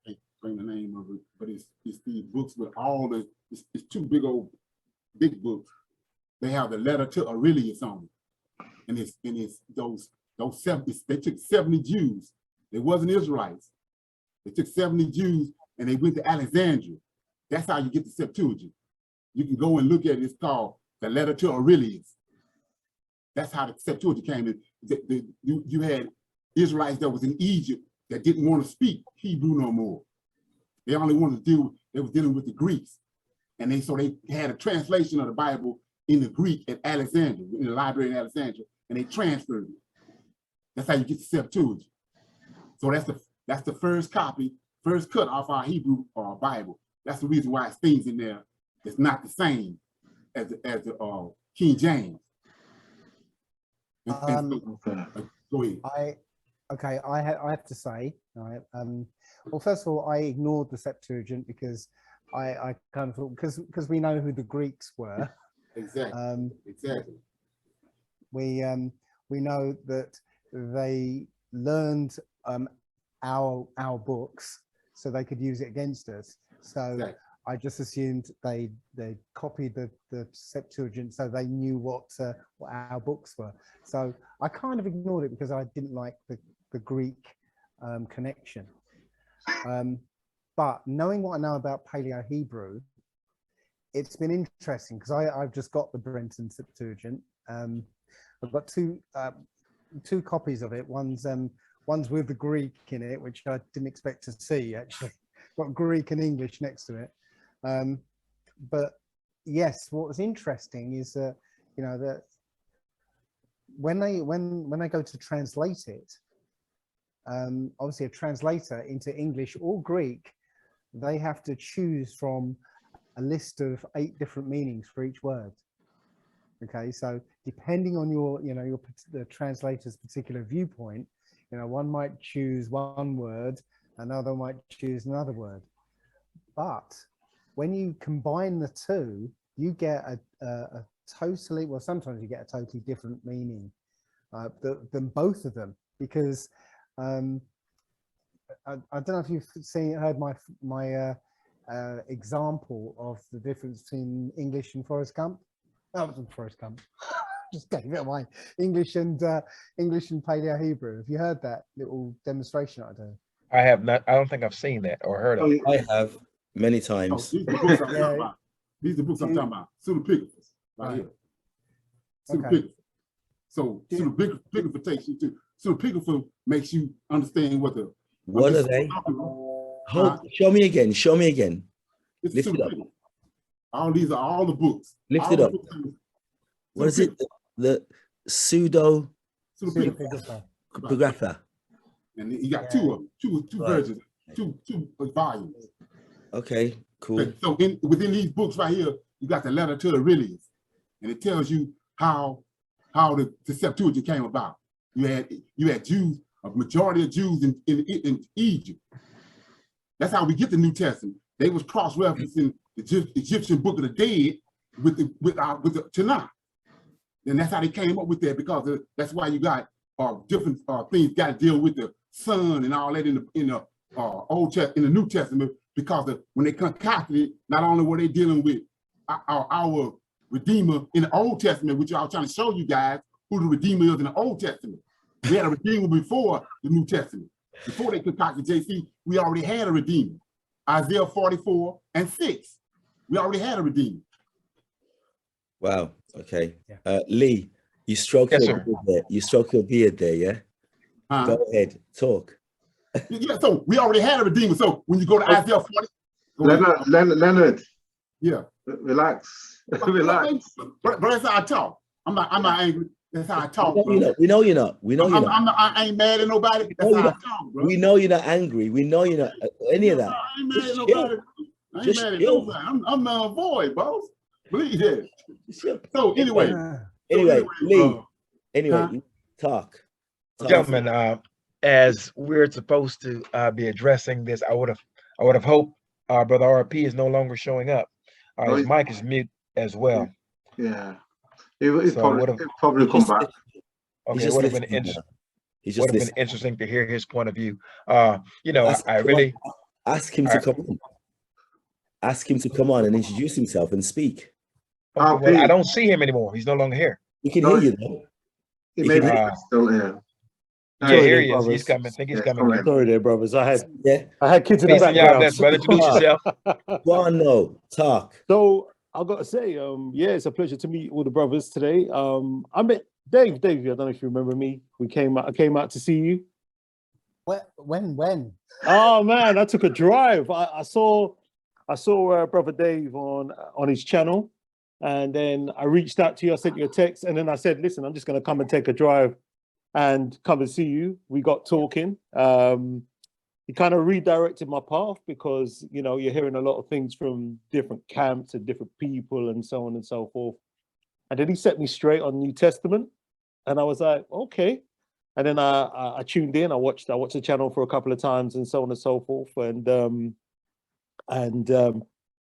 can't bring the name of it, but it's the books with all the it's two big books. They have the letter to Aurelius on it, and it's those 70. They took 70 Jews. They wasn't Israelites. They took 70 Jews and they went to Alexandria. That's how you get the Septuagint. You can go and look at it. It's called the letter to Aurelius. That's how the Septuagint came in. You had Israelites that was in Egypt that didn't want to speak Hebrew no more. They only wanted to they were dealing with the Greeks. And so they had a translation of the Bible in the Greek at Alexandria, in the library in Alexandria, and they transferred it. That's how you get the Septuagint. So that's the first copy, first cut off our Hebrew Bible. That's the reason why it's things in there that's not the same as the King James. Go ahead. I have to say, right, well, first of all, I ignored the Septuagint because I kind of thought, because we know who the Greeks were. Exactly. Exactly. We know that they learned our books so they could use it against us. So exactly. I just assumed they copied the Septuagint so they knew what our books were. So I kind of ignored it because I didn't like the Greek connection. But knowing what I know about Paleo-Hebrew, it's been interesting because I've just got the Brenton Septuagint. I've got two copies of it. One's with the Greek in it, which I didn't expect to see actually. Got Greek and English next to it. But yes, what was interesting is that, you know, that when they go to translate it, obviously a translator into English or Greek, they have to choose from a list of 8 different meanings for each word. Okay, so depending on the translator's particular viewpoint, you know, one might choose one word, another might choose another word. But when you combine the two, you get a totally, well, sometimes you get a totally different meaning. than both of them, because I don't know if you've heard my example of the difference between English and Forrest Gump. That wasn't Forrest Gump. Just gave it away. English and Paleo Hebrew. Have you heard that little demonstration I do? I have not. I don't think I've seen that or heard of it. I have many times. These are the books I'm talking about. These are the books I'm talking about. Pseudepigraphers, right here. Pseudepigrapher. So pseudepigrapher takes you to pseudepigrapher makes you understand what the What are they? Show me again. Show me again. It's Lift it up. All these are all the books. Lift it up. What is it? The pseudepigrapher. And you got two of them, two versions, two volumes. Okay, cool. So within these books right here, you got the letter to the Aurelius, and it tells you how the Septuagint came about. You had Jews, a majority of Jews in Egypt. That's how we get the New Testament. They was cross-referencing the Egyptian Book of the Dead with the Tanakh. And that's how they came up with that, because that's why you got different things got to deal with the sun and all that in the Old Testament, in the New Testament, because when they concocted it, not only were they dealing with our Redeemer in the Old Testament, which I was trying to show you guys who the Redeemer is in the Old Testament. We had a Redeemer before the New Testament. Before they concocted JC, we already had a Redeemer. Isaiah 44:6. We already had a Redeemer. Wow. Okay. Lee, you stroke your beard there. You stroke your beard there, yeah? Go ahead, talk. Yeah, so we already had a Redeemer. So when you go to Isaiah 40, Leonard. Yeah. Relax. Relax. But that's how I talk. I'm not angry. That's how I talk. We know you're not. We know you're not. I ain't mad at nobody. That's how I talk, bro. We know you're not angry. We know you're not any of that. I ain't mad at nobody. I ain't mad at nobody. I'm not void, boss. Believe that. So anyway. Lee. Talk. Gentlemen, as we're supposed to be addressing this, I would have hoped Brother RP is no longer showing up. His mic is mute as well. Yeah. He'll probably come back. Okay, it would have been interesting to hear his point of view. I really ask him to come on. Ask him to come on and introduce himself and speak. Well, I don't see him anymore. He's no longer here. He can hear you though. He may be still here. Yeah, here he is. He's coming. I think he's coming. Sorry there, brothers. I had kids in the background. Brother, introduce yourself. Go on, no, talk. So I've got to say, it's a pleasure to meet all the brothers today. I met Dave. Dave, I don't know if you remember me. I came out to see you. When? Oh man, I took a drive. I saw Brother Dave on his channel, and then I reached out to you. I sent you a text, and then I said, "Listen, I'm just going to come and take a drive and come and see you." We got talking. He kind of redirected my path, because you're hearing a lot of things from different camps and different people and so on and so forth. And then he set me straight on New Testament, and I was like, okay. And then I tuned in. I watched the channel for a couple of times and so on and so forth. And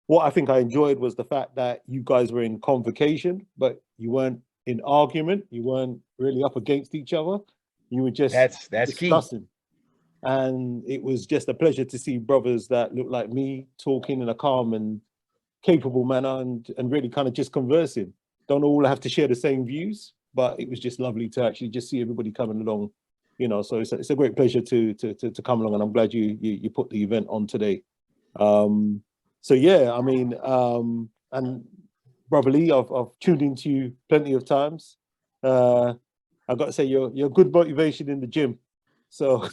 what I think I enjoyed was the fact that you guys were in convocation, but you weren't in argument. You weren't really up against each other. You were just that's discussing. key. And it was just a pleasure to see brothers that look like me talking in a calm and capable manner and really kind of just conversing. Don't all have to share the same views, but it was just lovely to actually just see everybody coming along, so it's a great pleasure to come along, and I'm glad you put the event on today. So yeah, I mean, and Brother Lee, I've tuned into you plenty of times. I've got to say you're good motivation in the gym. So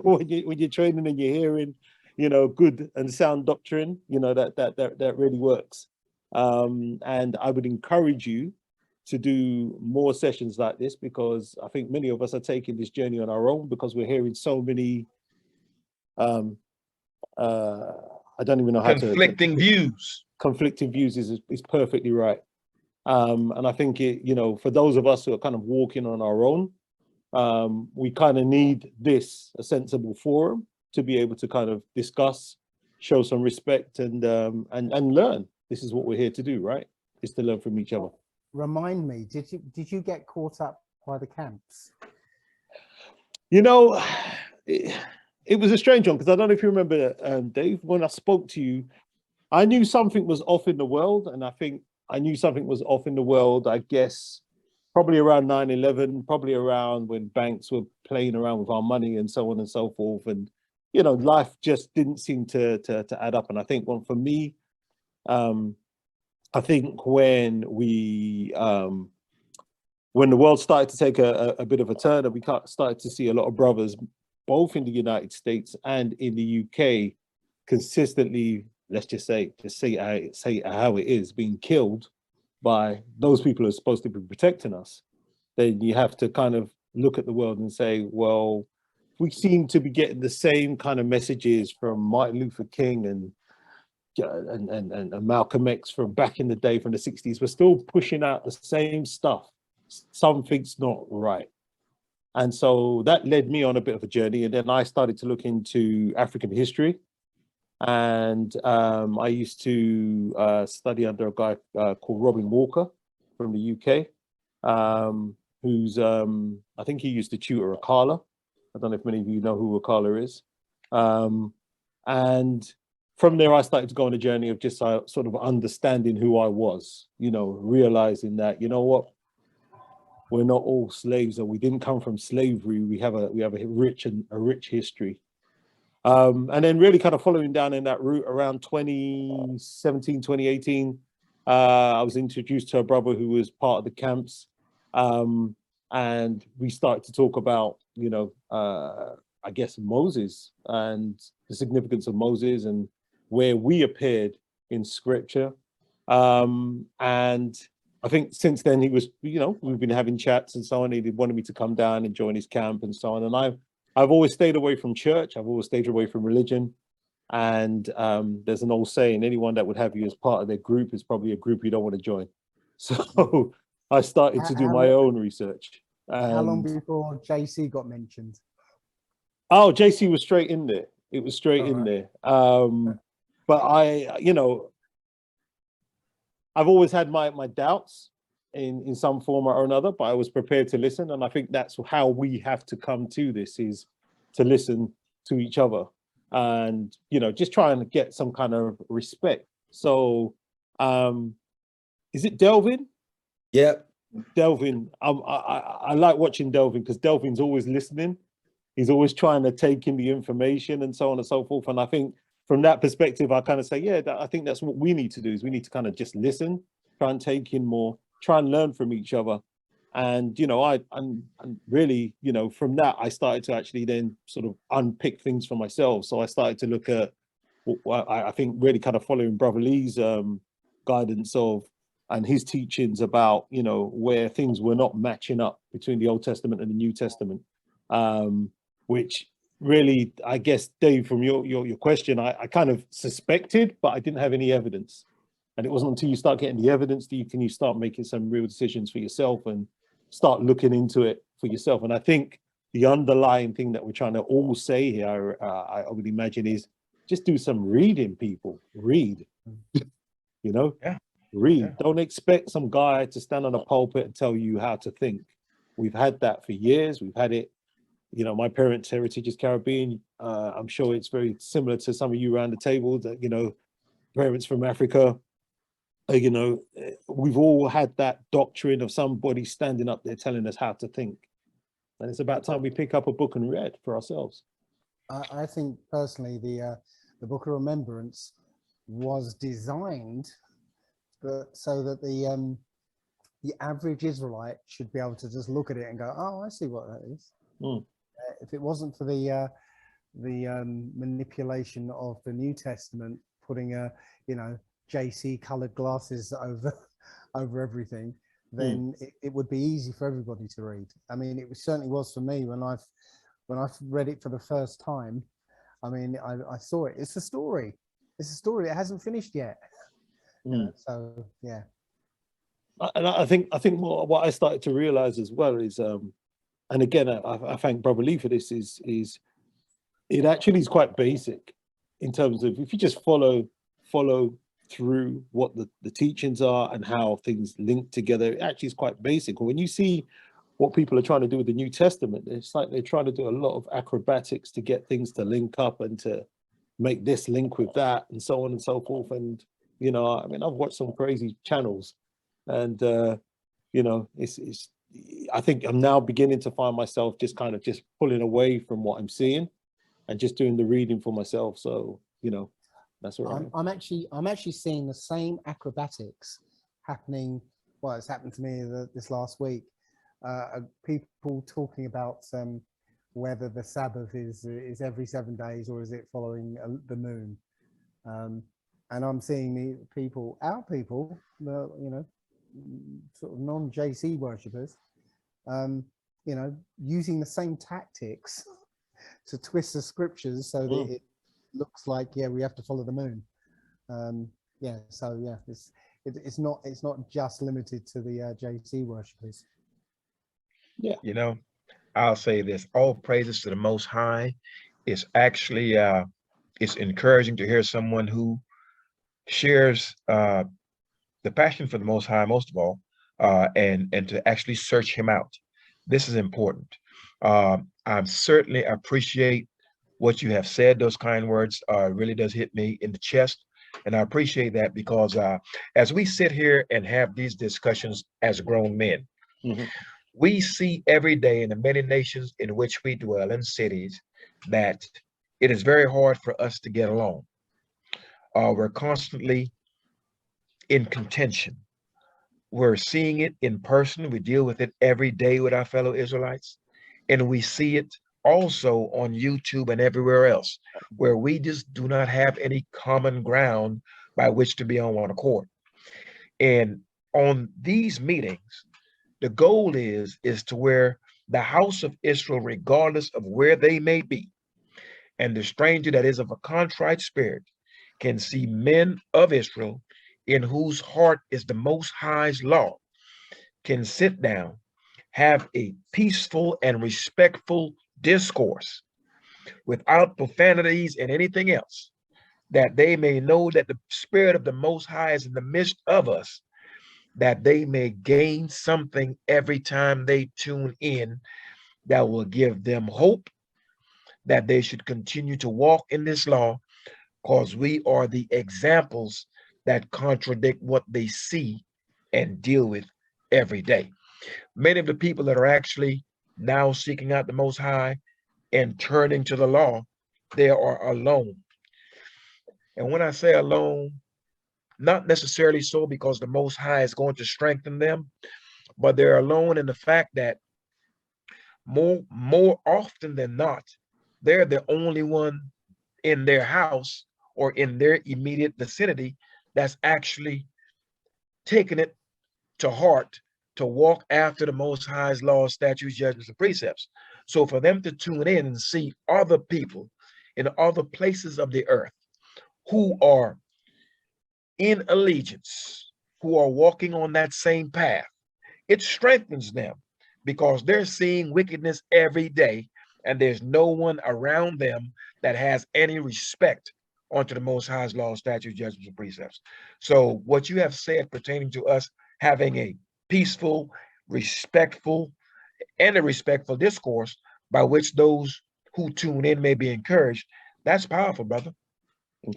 when you're training and you're hearing, good and sound doctrine, that really works. And I would encourage you to do more sessions like this, because I think many of us are taking this journey on our own, because we're hearing so many, I don't even know how conflicting views. Conflicting views is perfectly right. And I think for those of us who are kind of walking on our own, we kind of need a sensible forum to be able to kind of discuss, show some respect, and learn. This is what we're here to do, right? Is to learn from each other. Remind me, did you get caught up by the camps? You know, it was a strange one because I don't know if you remember, Dave, when I spoke to you, I knew something was off in the world, and I think I knew something was off in the world, I guess, probably around 9/11, probably around when banks were playing around with our money and so on and so forth. And, you know, life just didn't seem to add up. And I think, well, for me, I think when the world started to take a bit of a turn, and we started to see a lot of brothers, both in the United States and in the UK, consistently, let's just say how it is, being killed by those people who are supposed to be protecting us, then you have to kind of look at the world and say, well, we seem to be getting the same kind of messages from Martin Luther King and Malcolm X from back in the day, from the 60s. We're still pushing out the same stuff. Something's not right. And so that led me on a bit of a journey. And then I started to look into African history. And I used to study under a guy called Robin Walker from the UK, who's, I think he used to tutor Akala. I don't know if many of you know who Akala is. And from there, I started to go on a journey of just sort of understanding who I was, you know, realizing that, you know what, we're not all slaves, or we didn't come from slavery. We have a rich history. And then really kind of following down in that route around 2017, 2018, I was introduced to a brother who was part of the camps. And we started to talk about, you know, I guess Moses and the significance of Moses and where we appeared in scripture. And I think since then he was, you know, we've been having chats and so on. He wanted me to come down and join his camp and so on. And I've always stayed away from church. I've always stayed away from religion. And there's an old saying, anyone that would have you as part of their group is probably a group you don't want to join. So I started to do my own research. How long before JC got mentioned? Oh, JC was straight in there. It was straight in there. But I, you know, I've always had my doubts in some form or another, but I was prepared to listen. And I think that's how we have to come to this, is to listen to each other and, you know, just trying to get some kind of respect. So is it Delvin? Yeah. Delvin, I like watching Delvin because Delvin's always listening. He's always trying to take in the information and so on and so forth. And I think from that perspective, I kind of say, yeah, I think that's what we need to do, is we need to kind of just listen, try and take in more, try and learn from each other. And, you know, I'm really, you know, from that, I started to actually then sort of unpick things for myself. So I started to look at, I think, really kind of following Brother Lee's guidance of, and his teachings about, you know, where things were not matching up between the Old Testament and the New Testament, which really, I guess, Dave, from your question, I kind of suspected, but I didn't have any evidence. And it wasn't until you start getting the evidence that you start making some real decisions for yourself and start looking into it for yourself. And I think the underlying thing that we're trying to all say here, I would imagine, is just do some reading, people. Read, you know? Yeah. Read. Yeah. Don't expect some guy to stand on a pulpit and tell you how to think. We've had that for years. We've had it, you know, my parents' heritage is Caribbean. I'm sure it's very similar to some of you around the table that, you know, parents from Africa, you know, we've all had that doctrine of somebody standing up there telling us how to think. And it's about time we pick up a book and read for ourselves. I think personally, the Book of Remembrance was designed so that the average Israelite should be able to just look at it and go, oh, I see what that is. If it wasn't for the manipulation of the New Testament, putting you know, JC colored glasses over everything, then it would be easy for everybody to read. I mean, it certainly was for me when I read it for the first time. I mean, I saw it. It's a story. It's a story. It hasn't finished yet. You know, so yeah. And I think what I started to realize as well is, and again, I thank Brother Lee for this, is it actually is quite basic in terms of, if you just follow through what the teachings are and how things link together, it actually is quite basic. When you see what people are trying to do with the New Testament. It's like they're trying to do a lot of acrobatics to get things to link up and to make this link with that and so on and so forth. And, you know, I mean, I've watched some crazy channels and, you know, I think I'm now beginning to find myself just kind of just pulling away from what I'm seeing and just doing the reading for myself. So, you know, that's what I'm actually seeing the same acrobatics happening. Well, it's happened to me this last week. People talking about whether the Sabbath is every 7 days or is it following the moon. And I'm seeing our people, you know, sort of non-JC worshippers, you know, using the same tactics to twist the scriptures so that it looks like, yeah, we have to follow the moon. Yeah, so yeah, it's not just limited to the JC worshippers. Yeah, you know, I'll say this: all praises to the Most High. It's actually it's encouraging to hear someone who shares the passion for the Most High, most of all, and to actually search Him out. This is important. I certainly appreciate what you have said. Those kind words really does hit me in the chest, and I appreciate that because as we sit here and have these discussions as grown men, we see every day in the many nations in which we dwell in cities that it is very hard for us to get along. We're constantly in contention. We're seeing it in person. We deal with it every day with our fellow Israelites. And we see it also on YouTube and everywhere else, where we just do not have any common ground by which to be on one accord. And on these meetings, the goal is to where the house of Israel, regardless of where they may be, and the stranger that is of a contrite spirit can see men of Israel in whose heart is the Most High's law, can sit down, have a peaceful and respectful discourse without profanities and anything else, that they may know that the Spirit of the Most High is in the midst of us, that they may gain something every time they tune in that will give them hope that they should continue to walk in this law, because we are the examples that contradict what they see and deal with every day. Many of the people that are actually now seeking out the Most High and turning to the law, they are alone. And when I say alone, not necessarily so because the Most High is going to strengthen them, but they're alone in the fact that more often than not, they're the only one in their house or in their immediate vicinity that's actually taking it to heart to walk after the Most High's laws, statutes, judgments, and precepts. So for them to tune in and see other people in other places of the earth who are in allegiance, who are walking on that same path, it strengthens them because they're seeing wickedness every day and there's no one around them that has any respect unto the Most High's law, statutes, judgments, and precepts. So what you have said pertaining to us having a peaceful, respectful, and a respectful discourse by which those who tune in may be encouraged, that's powerful, brother.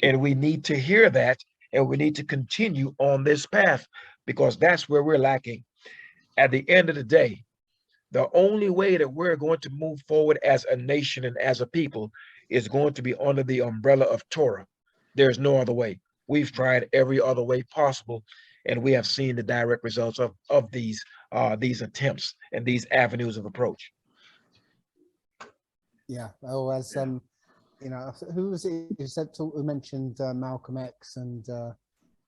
And we need to hear that, and we need to continue on this path because that's where we're lacking. At the end of the day, the only way that we're going to move forward as a nation and as a people is going to be under the umbrella of Torah. There's no other way. We've tried every other way possible, and we have seen the direct results of these attempts and these avenues of approach. Yeah. Oh, as you know, who was it who mentioned Malcolm X and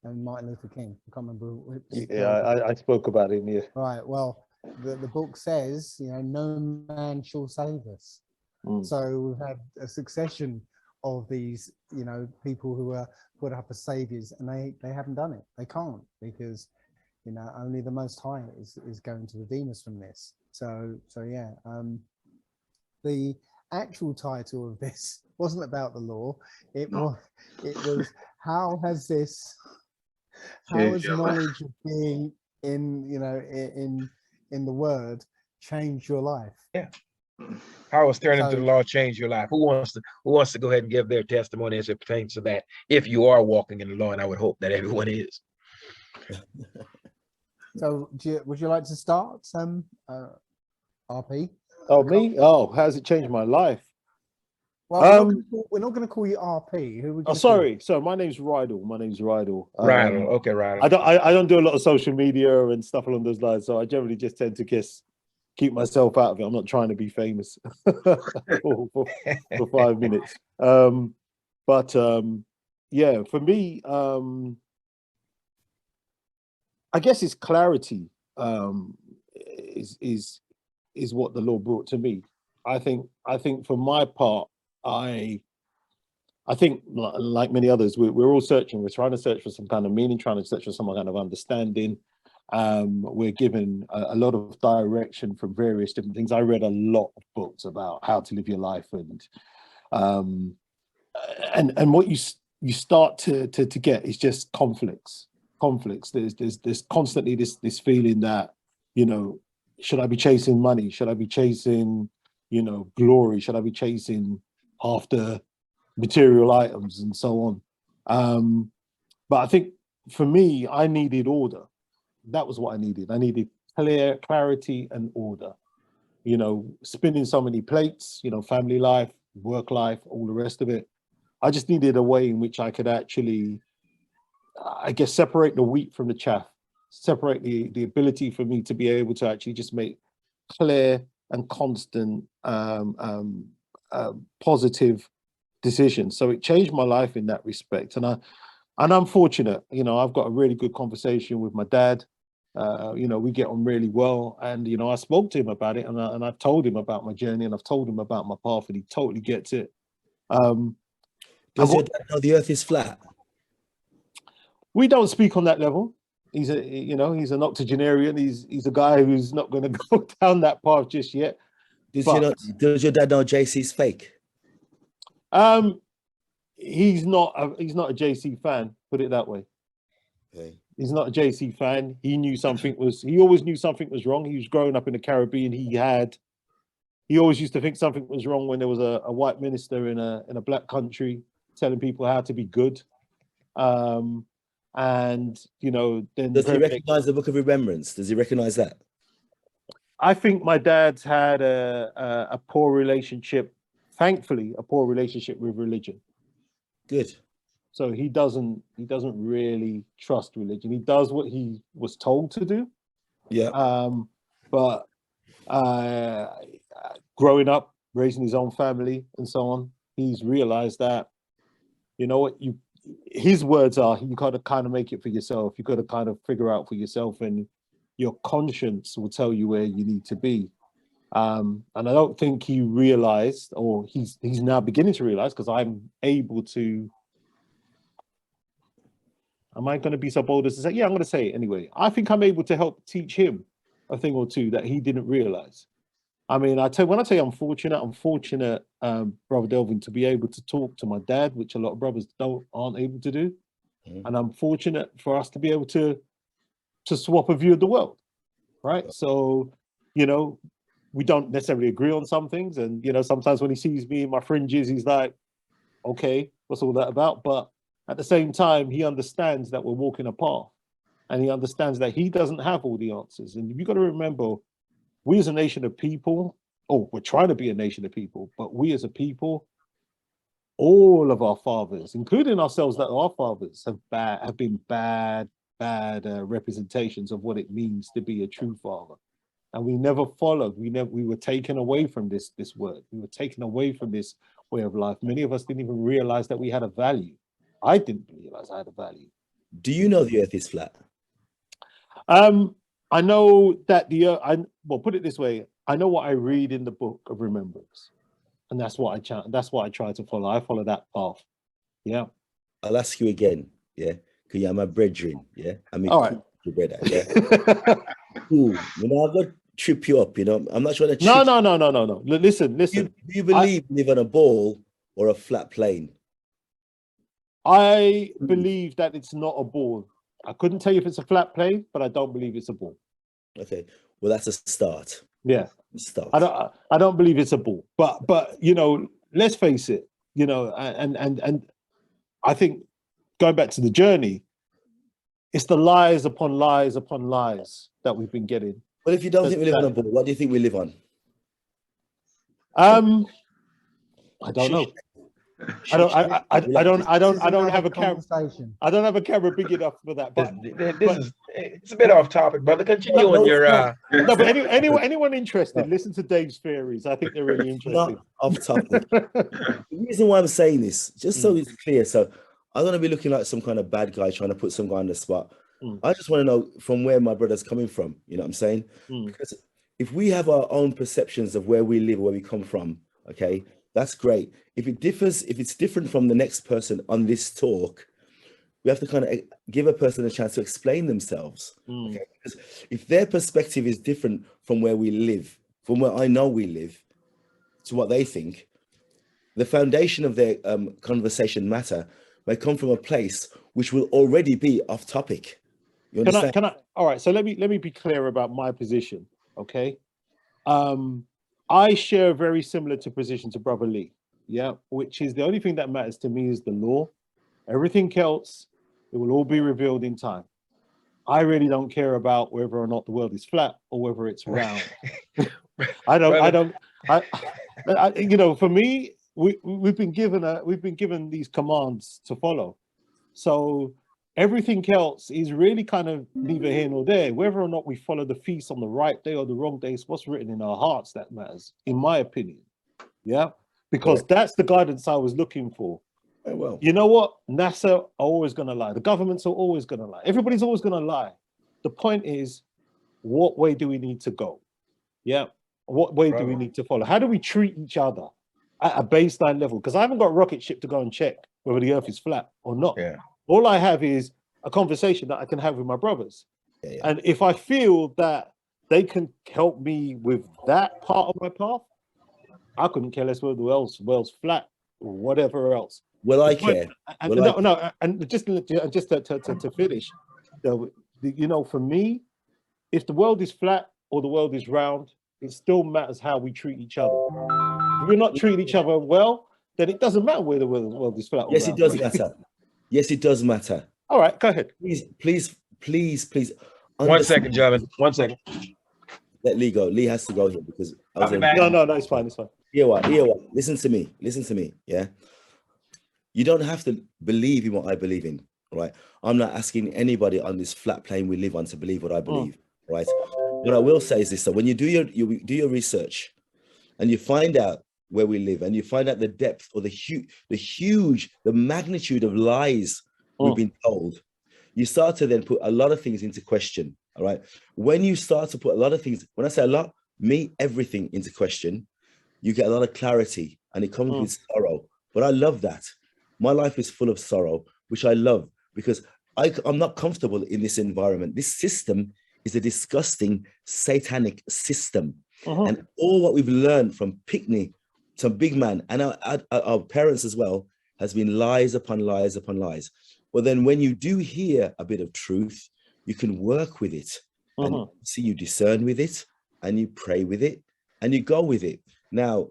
Martin Luther King? I can't remember. Yeah, I spoke about him. Yeah. Right. Well, the book says, you know, no man shall save us. So we've had a succession of these, you know, people who are put up as saviors, and they haven't done it. They can't, because, you know, only the Most High is going to redeem us from this. So yeah. The actual title of this wasn't about the law. It was how has knowledge of being in, you know, in the word changed your life? Yeah. How has turning to So- the law changed your life? Who wants to go ahead and give their testimony as it pertains to that? If you are walking in the law, and I would hope that everyone is. So would you like to start, RP? Oh, me? Oh, how's it changed my life? Well, we're not going to call you RP. Who we? Oh, sorry. So my name's Rydell. My name's Rydell. Rydell. Okay, Rydell. I don't do a lot of social media and stuff along those lines. So I generally just tend to keep myself out of it. I'm not trying to be famous for 5 minutes. Yeah, for me, I guess it's clarity is what the law brought to me. I think for my part, I think like many others, we're all searching. We're trying to search for some kind of meaning, trying to search for some kind of understanding. We're given a lot of direction from various different things. I read a lot of books about how to live your life, and what you start to get is just conflicts. There's constantly this feeling that, you know, should I be chasing money? Should I be chasing, you know, glory? Should I be chasing after material items and so on? But I think for me, I needed order. That was what I needed. I needed clarity and order. You know, spinning so many plates, you know, family life, work life, all the rest of it. I just needed a way in which I could actually, I guess, separate the wheat from the chaff, separate the ability for me to be able to actually just make clear and constant positive decisions. So it changed my life in that respect. And I'm fortunate, you know, I've got a really good conversation with my dad. You know, we get on really well. And, you know, I spoke to him about it, and I've told him about my journey, and I've told him about my path, and he totally gets it. Does your dad know the earth is flat? We don't speak on that level. He's he's an octogenarian. He's a guy who's not going to go down that path just yet. Does your dad know JC's fake? He's not a JC fan, put it that way. Okay. He's not a JC fan. He always knew something was wrong. He was growing up in the Caribbean. He always used to think something was wrong when there was a white minister in a black country telling people how to be good. And, you know, then does he recognize the Book of Remembrance? Does he recognize that? I think my dad's had a poor relationship, thankfully, a poor relationship with religion. Good. So he doesn't really trust religion. He does what he was told to do. Yeah. But growing up, raising his own family and so on, he's realized that, you know what, his words are, you got to kind of make it for yourself. You got to kind of figure out for yourself, and your conscience will tell you where you need to be. And I don't think he realized, or he's now beginning to realize, because I'm able to. Am I going to be so bold as to say? Yeah, I'm going to say it anyway. I think I'm able to help teach him a thing or two that he didn't realize. I mean, when I say I'm fortunate, Brother Delvin, to be able to talk to my dad, which a lot of brothers aren't able to do. Mm-hmm. And I'm fortunate for us to be able to swap a view of the world, right? So, you know, we don't necessarily agree on some things. And, you know, sometimes when he sees me in my fringes, he's like, okay, what's all that about? But at the same time, he understands that we're walking a path, and he understands that he doesn't have all the answers. And you've got to remember, we as a nation of people, we're trying to be a nation of people, but we as a people, all of our fathers, including ourselves, that our fathers have been bad representations of what it means to be a true father. And we never followed. We were taken away from this word. We were taken away from this way of life. Many of us didn't even realize that we had a value. I didn't realize I had a value. Do you know the earth is flat? I know that put it this way, I know what I read in the Book of Remembrance, and that's what I try to follow. I follow that path. Yeah. I'll ask you again. Yeah, because you're my brethren. Yeah, I mean, all right, your brother. Yeah. Ooh, you know, I'm gonna trip you up. You know, I'm not trying to. No. Listen. Do you believe you live on a ball or a flat plane? I believe that it's not a ball. I couldn't tell you if it's a flat plane, but I don't believe it's a ball. Okay. Well, that's a start. Yeah. Start. I don't believe it's a ball, but you know, let's face it, you know, and I think going back to the journey, it's the lies upon lies upon lies that we've been getting. But if you don't think we live on a ball, what do you think we live on? I don't know. I don't have a camera. I don't have a camera big enough for that. But it's a bit off topic, brother. Continue on your. No, but anyone interested, listen to Dave's theories. I think they're really interesting. Not off topic. The reason why I'm saying this, just so it's clear, so I'm going to be looking like some kind of bad guy trying to put some guy on the spot. I just want to know from where my brother's coming from. You know what I'm saying? Because if we have our own perceptions of where we live, where we come from, okay, that's great. If it's different from the next person on this talk, we have to kind of give a person a chance to explain themselves. Okay? Because if their perspective is different from where we live, from where I know we live, to what they think, the foundation of their conversation matter may come from a place which will already be off topic. You understand? Can I? All right. So let me be clear about my position. Okay. I share very similar to position to Brother Lee. Yeah. Which is the only thing that matters to me is the law. Everything else, it will all be revealed in time. I really don't care about whether or not the world is flat or whether it's round. You know, for me, we've been given these commands to follow. So everything else is really kind of neither here nor there. Whether or not we follow the feast on the right day or the wrong day is what's written in our hearts that matters, in my opinion. Yeah, because that's the guidance I was looking for. Well, you know what? NASA are always going to lie. The governments are always going to lie. Everybody's always going to lie. The point is, what way do we need to go? Yeah. What way do we need to follow? How do we treat each other at a baseline level? Because I haven't got a rocket ship to go and check whether the earth is flat or not. Yeah. All I have is a conversation that I can have with my brothers. Yeah. And if I feel that they can help me with that part of my path, I couldn't care less whether the world's flat or whatever else. Well, I care. And just to finish, you know, for me, if the world is flat or the world is round, it still matters how we treat each other. If we're not treating each other well, then it doesn't matter whether the world is flat or round. Yes, it does matter. Yes, it does matter. All right, go ahead. Please. 1 second, German. 1 second. Let Lee go. Lee has to go here because No, it's fine. It's fine. Hear what? Listen to me. Yeah. You don't have to believe in what I believe in, right? I'm not asking anybody on this flat plane we live on to believe what I believe, right? What I will say is this: so when you do your research, and you find out where we live, and you find out the depth or the magnitude of lies we've been told, you start to then put a lot of things into question. All right. When you start to put a lot of things, when I say a lot, everything into question, you get a lot of clarity, and it comes with sorrow. But I love that. My life is full of sorrow, which I love because I'm not comfortable in this environment. This system is a disgusting, satanic system. And all what we've learned from Pickney to Big Man and our parents as well has been lies upon lies upon lies. But then when you do hear a bit of truth, you can work with it and see you discern with it and you pray with it and you go with it. Now,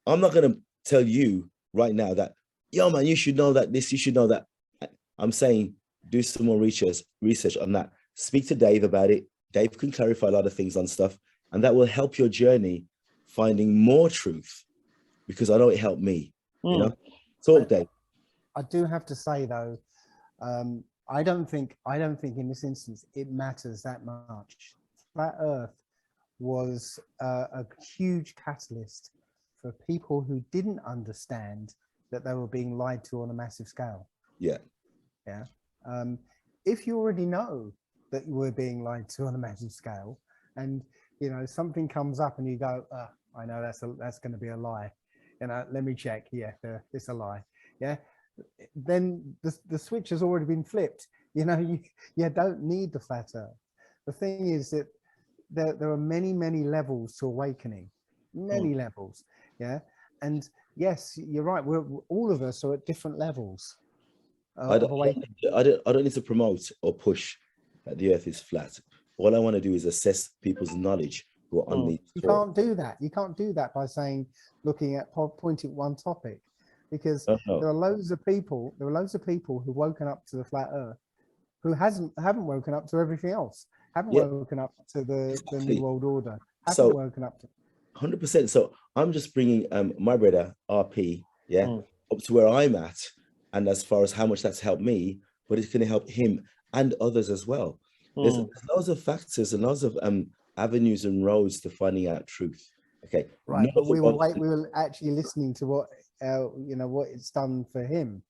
I'm not going to tell you right now that, yo, man, you should know that this, you should know that. I'm saying do some more research on that. Speak to Dave about it. Dave can clarify a lot of things on stuff, and that will help your journey finding more truth, because I know it helped me. You know, talk, Dave. I do have to say though, I don't think in this instance it matters that much. Flat Earth was a huge catalyst for people who didn't understand that they were being lied to on a massive scale. Yeah. If you already know that you were being lied to on a massive scale, and you know something comes up and you go, I know that's going to be a lie, you know, let me check. Yeah, it's a lie. Yeah, then the switch has already been flipped. You know, you don't need the flat Earth. The thing is that there are many levels to awakening, many levels. Yeah, and yes, you're right. All of us are at different levels. I don't need to promote or push that the Earth is flat. All I want to do is assess people's knowledge who are on the You tour. can't do that. You can't do that by saying, looking at pointing at one topic, because No. there are loads of people. There are loads of people who've woken up to the flat Earth, who haven't woken up to everything else. Haven't Yeah. woken up to the Exactly. New World Order. Haven't So- woken up to. 100%. So I'm just bringing my brother RP, up to where I'm at, and as far as how much that's helped me, but it's going to help him and others as well. There's lots of factors and lots of avenues and roads to finding out truth. Okay, Right, but we were actually listening to what what it's done for him.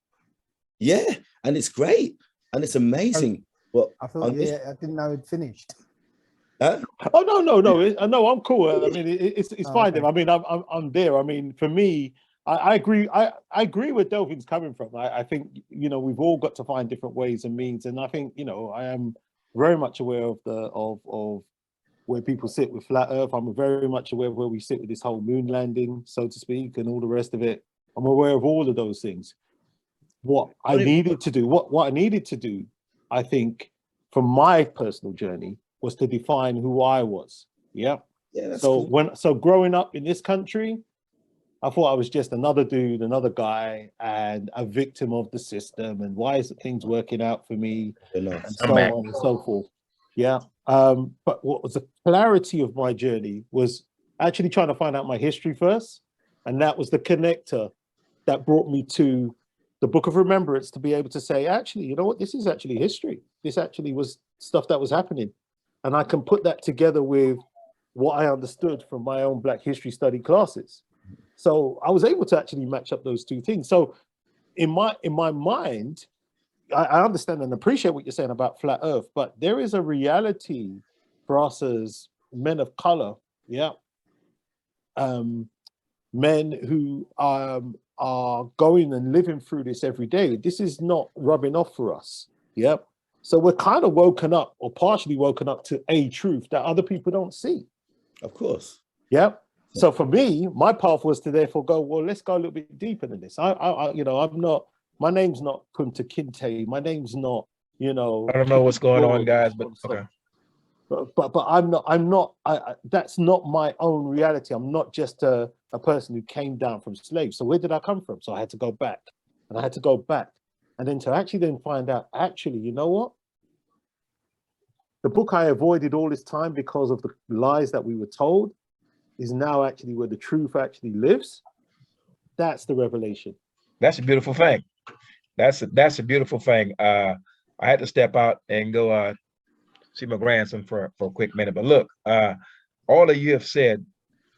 Yeah, and it's great and it's amazing. Well, I thought I didn't know it finished. Huh? Oh no, I'm cool. I mean, it's fine. Okay. I mean, I'm there. I mean, for me, I agree. I agree where Delvin's coming from. I think we've all got to find different ways and means, and I think I am very much aware of of where people sit with flat Earth. I'm very much aware of where we sit with this whole moon landing, so to speak, and all the rest of it. I'm aware of all of those things. What I needed to do, I think, from my personal journey, was to define who I was. Yeah. Yeah. So cool. Growing up in this country, I thought I was just another dude, another guy, and a victim of the system. And why isn't things working out for me? And so on and so forth. Yeah. But what was the clarity of my journey was actually trying to find out my history first. And that was the connector that brought me to the Book of Remembrance, to be able to say, actually, you know what, this is actually history. This actually was stuff that was happening. And I can put that together with what I understood from my own Black history study classes. So I was able to actually match up those two things. So in my mind, I understand and appreciate what you're saying about flat Earth, but there is a reality for us as men of color, men who are going and living through this every day. This is not rubbing off for us. Yep. So we're kind of woken up, or partially woken up, to a truth that other people don't see. Of course. Yep. So for me, my path was to therefore go, well, let's go a little bit deeper than this. I'm not, my name's not Kunta Kinte. My name's not, I don't know what's going on, guys, but okay. But that's not my own reality. I'm not just a person who came down from slaves. So where did I come from? So I had to go back, and I had to go back. And then to actually then find out, actually, you know what? The book I avoided all this time because of the lies that we were told is now actually where the truth actually lives. That's the revelation. That's a beautiful thing. That's a beautiful thing. I had to step out and go see my grandson for a quick minute. But look, all of you have said,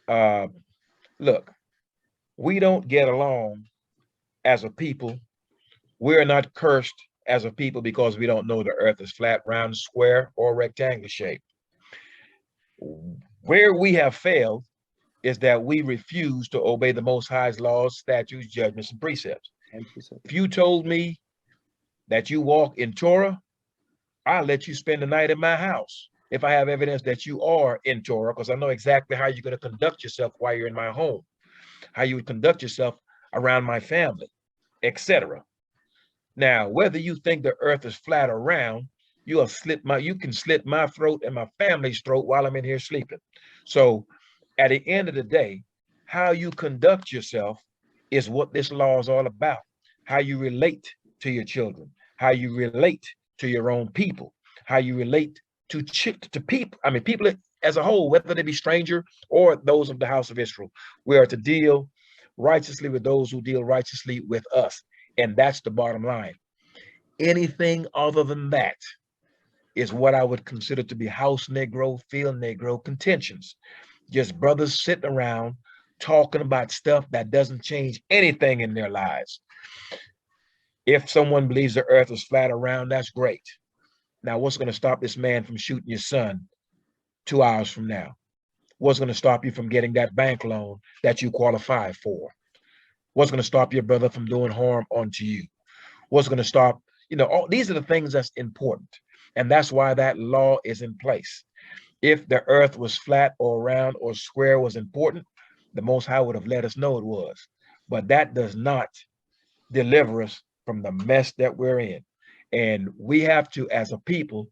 look, we don't get along as a people. We're not cursed as a people because we don't know the earth is flat, round, square, or rectangular shape. Where we have failed is that we refuse to obey the Most High's laws, statutes, judgments, and precepts. 100%. If you told me that you walk in Torah, I'll let you spend the night in my house if I have evidence that you are in Torah, because I know exactly how you're going to conduct yourself while you're in my home, how you would conduct yourself around my family, etc. Now, whether you think the earth is flat or round, you can slit my throat and my family's throat while I'm in here sleeping. So at the end of the day, how you conduct yourself is what this law is all about. How you relate to your children, how you relate to your own people, how you relate to people. I mean, people as a whole, whether they be stranger or those of the house of Israel. We are to deal righteously with those who deal righteously with us. And that's the bottom line. Anything other than that is what I would consider to be house Negro, field Negro contentions. Just brothers sitting around talking about stuff that doesn't change anything in their lives. If someone believes the earth is flat or round, that's great. Now, what's going to stop this man from shooting your son 2 hours from now? What's going to stop you from getting that bank loan that you qualify for? What's going to stop your brother from doing harm onto you? What's going to stop, all these are the things that's important. And that's why that law is in place. If the earth was flat or round or square was important, the Most High would have let us know it was. But that does not deliver us from the mess that we're in. And we have to, as a people,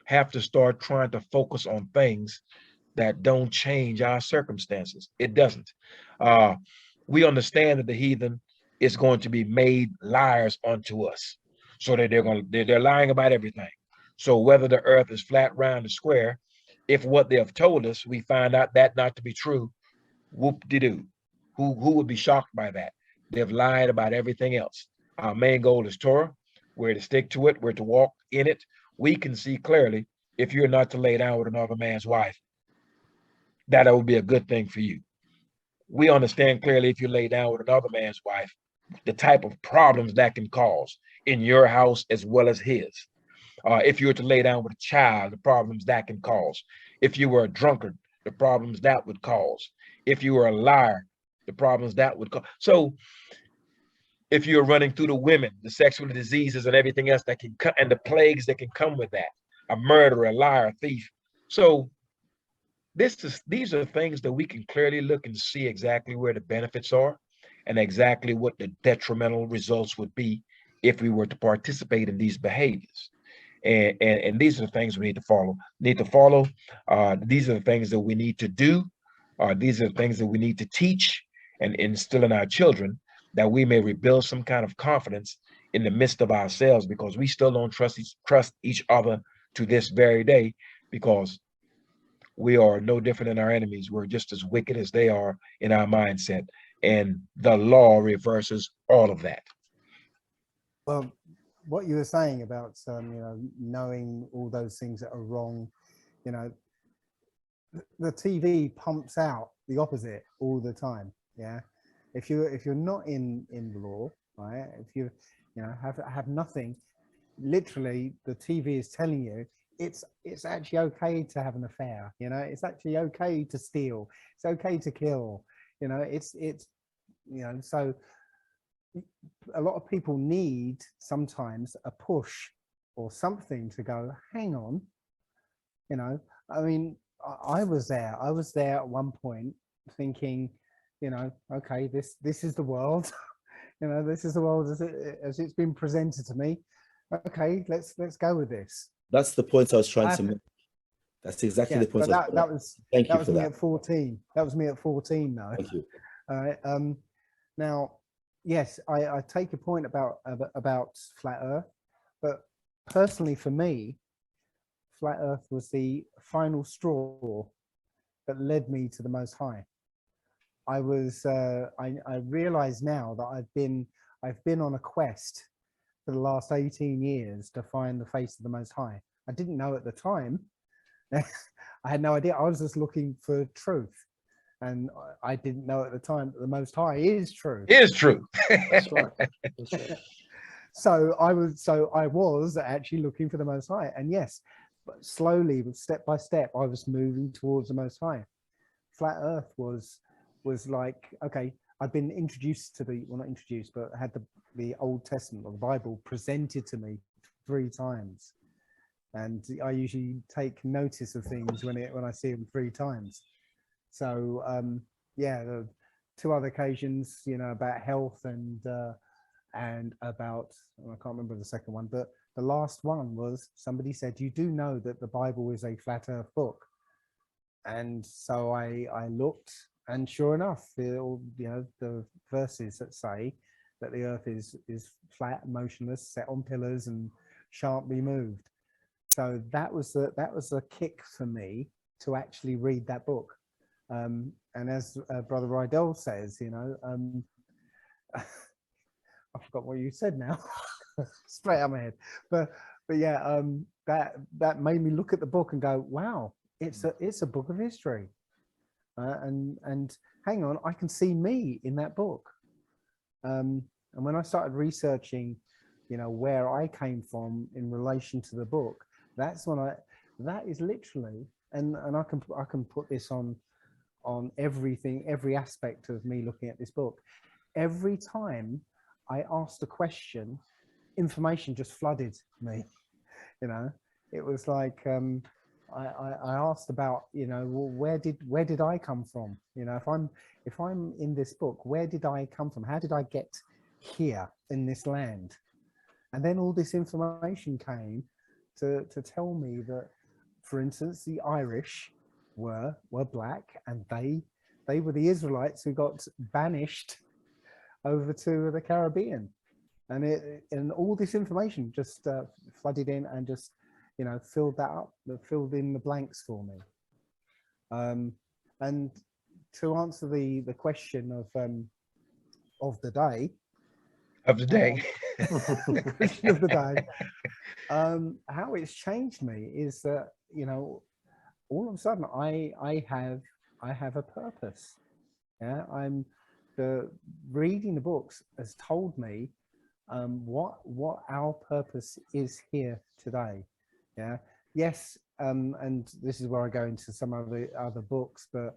have to start trying to focus on things that don't change our circumstances. It doesn't. We understand that the heathen is going to be made liars unto us, so that they're lying about everything. So whether the earth is flat, round, or square, if what they have told us, we find out that not to be true, whoop-de-doo. Who would be shocked by that? They've lied about everything else. Our main goal is Torah. We're to stick to it. We're to walk in it. We can see clearly if you're not to lay down with another man's wife, that would be a good thing for you. We understand clearly if you lay down with another man's wife, the type of problems that can cause in your house as well as his. If you were to lay down with a child, the problems that can cause. If you were a drunkard, the problems that would cause. If you were a liar, the problems that would cause. So if you're running through the women, the sexual diseases and everything else that can come, and the plagues that can come with that, a murderer, a liar, a thief. So these are things that we can clearly look and see exactly where the benefits are and exactly what the detrimental results would be if we were to participate in these behaviors. And these are the things we need to follow. These are the things that we need to do. These are the things that we need to teach and instill in our children, that we may rebuild some kind of confidence in the midst of ourselves, because we still don't trust each other to this very day, because we are no different than our enemies. We're just as wicked as they are in our mindset. And the law reverses all of that. Well, what you were saying about knowing all those things that are wrong, the TV pumps out the opposite all the time. Yeah, if you're not in the law, right? If you have nothing, literally the TV is telling you it's actually okay to have an affair. It's actually okay to steal. It's okay to kill. So a lot of people need sometimes a push or something to go, hang on, I mean, I was there at one point thinking, okay, this is the world, this is the world as it's been presented to me. Okay, let's go with this. That's the point I was trying to make. That's exactly the point. That was me at 14. That was me at 14 though. Thank you. All right. Now, yes, I take your point about flat Earth, but personally for me, flat Earth was the final straw that led me to the Most High. I realize now that I've been on a quest for the last 18 years to find the face of the Most High. I didn't know at the time. I had no idea. I was just looking for truth. And I didn't know at the time that the Most High is true. Is true. That's right. That's right. So I was actually looking for the Most High. And yes, but slowly, step by step, I was moving towards the Most High. Flat Earth was like, okay, I've been introduced to not introduced, but had the Old Testament or the Bible presented to me 3 times. And I usually take notice of things when I see them 3 times. So yeah, the 2 other occasions, about health and about, I can't remember the second one, but the last one was somebody said, you do know that the Bible is a flat Earth book. And so I looked, and sure enough, the verses that say that the earth is flat, motionless, set on pillars and shan't be moved. So that was a kick for me to actually read that book. And as Brother Rydell says, I forgot what you said now, straight out of my head. But yeah, that made me look at the book and go, wow, it's a book of history. And hang on, I can see me in that book. And when I started researching, where I came from in relation to the book, that's when that is literally, and I can put this on everything, every aspect of me looking at this book. Every time I asked a question, information just flooded me. It was like I asked about, well, where did I come from? If I'm in this book, where did I come from? How did I get here in this land? And then all this information came to tell me that for instance, the Irish were black, and they were the Israelites who got banished over to the Caribbean, and all this information just flooded in and just, you know, filled that up, filled in the blanks for me. And to answer the question of the day, the question of the day, how it's changed me is that, you know, all of a sudden I have a purpose. Yeah, reading the books has told me what our purpose is here today. Yeah, yes, and this is where I go into some of the other books, but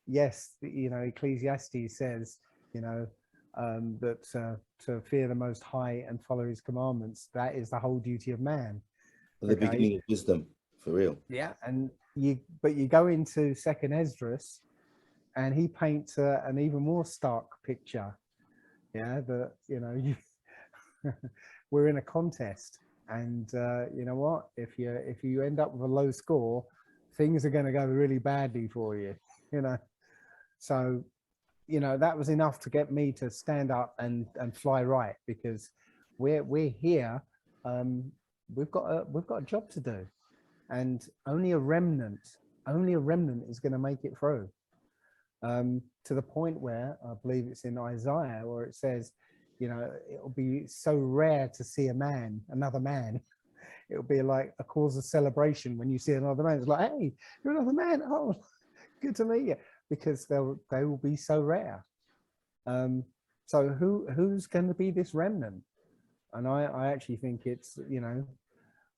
yes, you know, Ecclesiastes says, you know, that to fear the Most High and follow His commandments, that is the whole duty of man. The beginning of wisdom, for real. Yeah, and you go into Second Esdras, and he paints an even more stark picture. Yeah, that, you know, we're in a contest, and you know what? If you end up with a low score, things are going to go really badly for you. You know, so, you know, that was enough to get me to stand up and fly right, because we're here. We've got a job to do, and only a remnant is going to make it through. To the point where I believe it's in Isaiah where it says, you know, it'll be so rare to see another man. It'll be like a cause of celebration when you see another man. It's like, hey, you're another man. Oh, good to meet you, because they will be so rare. So who's going to be this remnant? And I actually think it's, you know,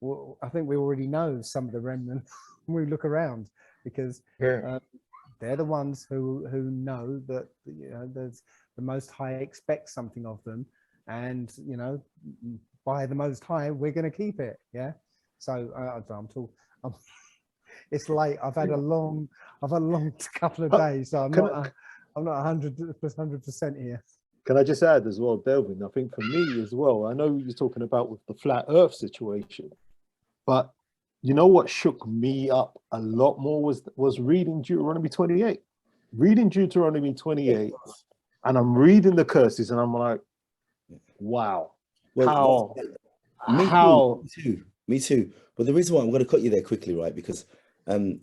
well, I think we already know some of the remnant when we look around, because they're the ones who know that, you know, there's the Most High expects something of them, and, you know, by the Most High we're going to keep it. Yeah. So it's late. I've had a long couple of days, so I'm not 100% here. Can I just add as well, Delvin? I think for me as well, I know you're talking about with the flat Earth situation, but you know what shook me up a lot more was reading Deuteronomy 28. Reading Deuteronomy 28, and I'm reading the curses, and I'm like, wow. Well, how? Me too. But the reason why I'm going to cut you there quickly, right? Because when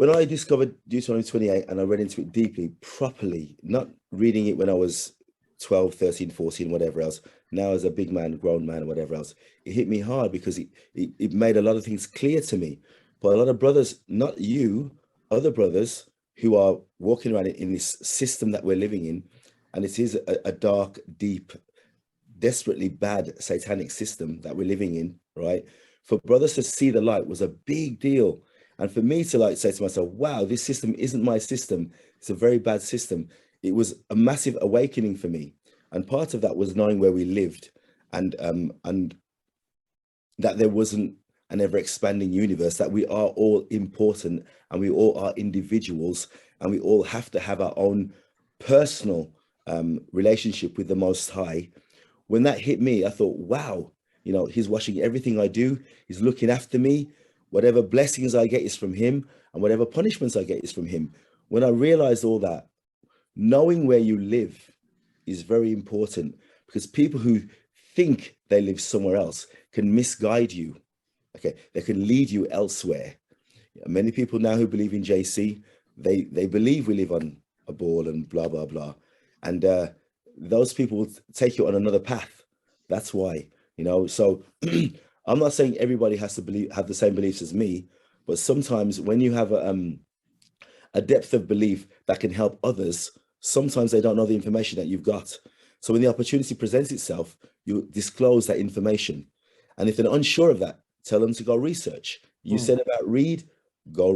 I discovered Deuteronomy 28 and I read into it deeply, properly, not reading it when I was 12, 13, 14, whatever else, now as a big man, grown man, whatever else, it hit me hard, because it made a lot of things clear to me. But a lot of brothers, not you, other brothers who are walking around in this system that we're living in, and it is a dark, deep, desperately bad satanic system that we're living in, right? For brothers to see the light was a big deal. And for me to like say to myself, wow, this system isn't my system. It's a very bad system. It was a massive awakening for me. And part of that was knowing where we lived, and that there wasn't an ever expanding universe, that we are all important, and we all are individuals, and we all have to have our own personal relationship with the Most High. When that hit me, I thought, wow, you know, He's watching everything I do. He's looking after me. Whatever blessings I get is from Him, and whatever punishments I get is from Him. When I realized all that, knowing where you live is very important, because people who think they live somewhere else can misguide you. Okay, they can lead you elsewhere. Many people now who believe in JC, they believe we live on a ball and blah, blah, blah. And those people will take you on another path. That's why, you know, so I'm not saying everybody has to have the same beliefs as me, but sometimes when you have a depth of belief that can help others, sometimes they don't know the information that you've got. So when the opportunity presents itself, you disclose that information. And if they're unsure of that, tell them to go research. You said about read, go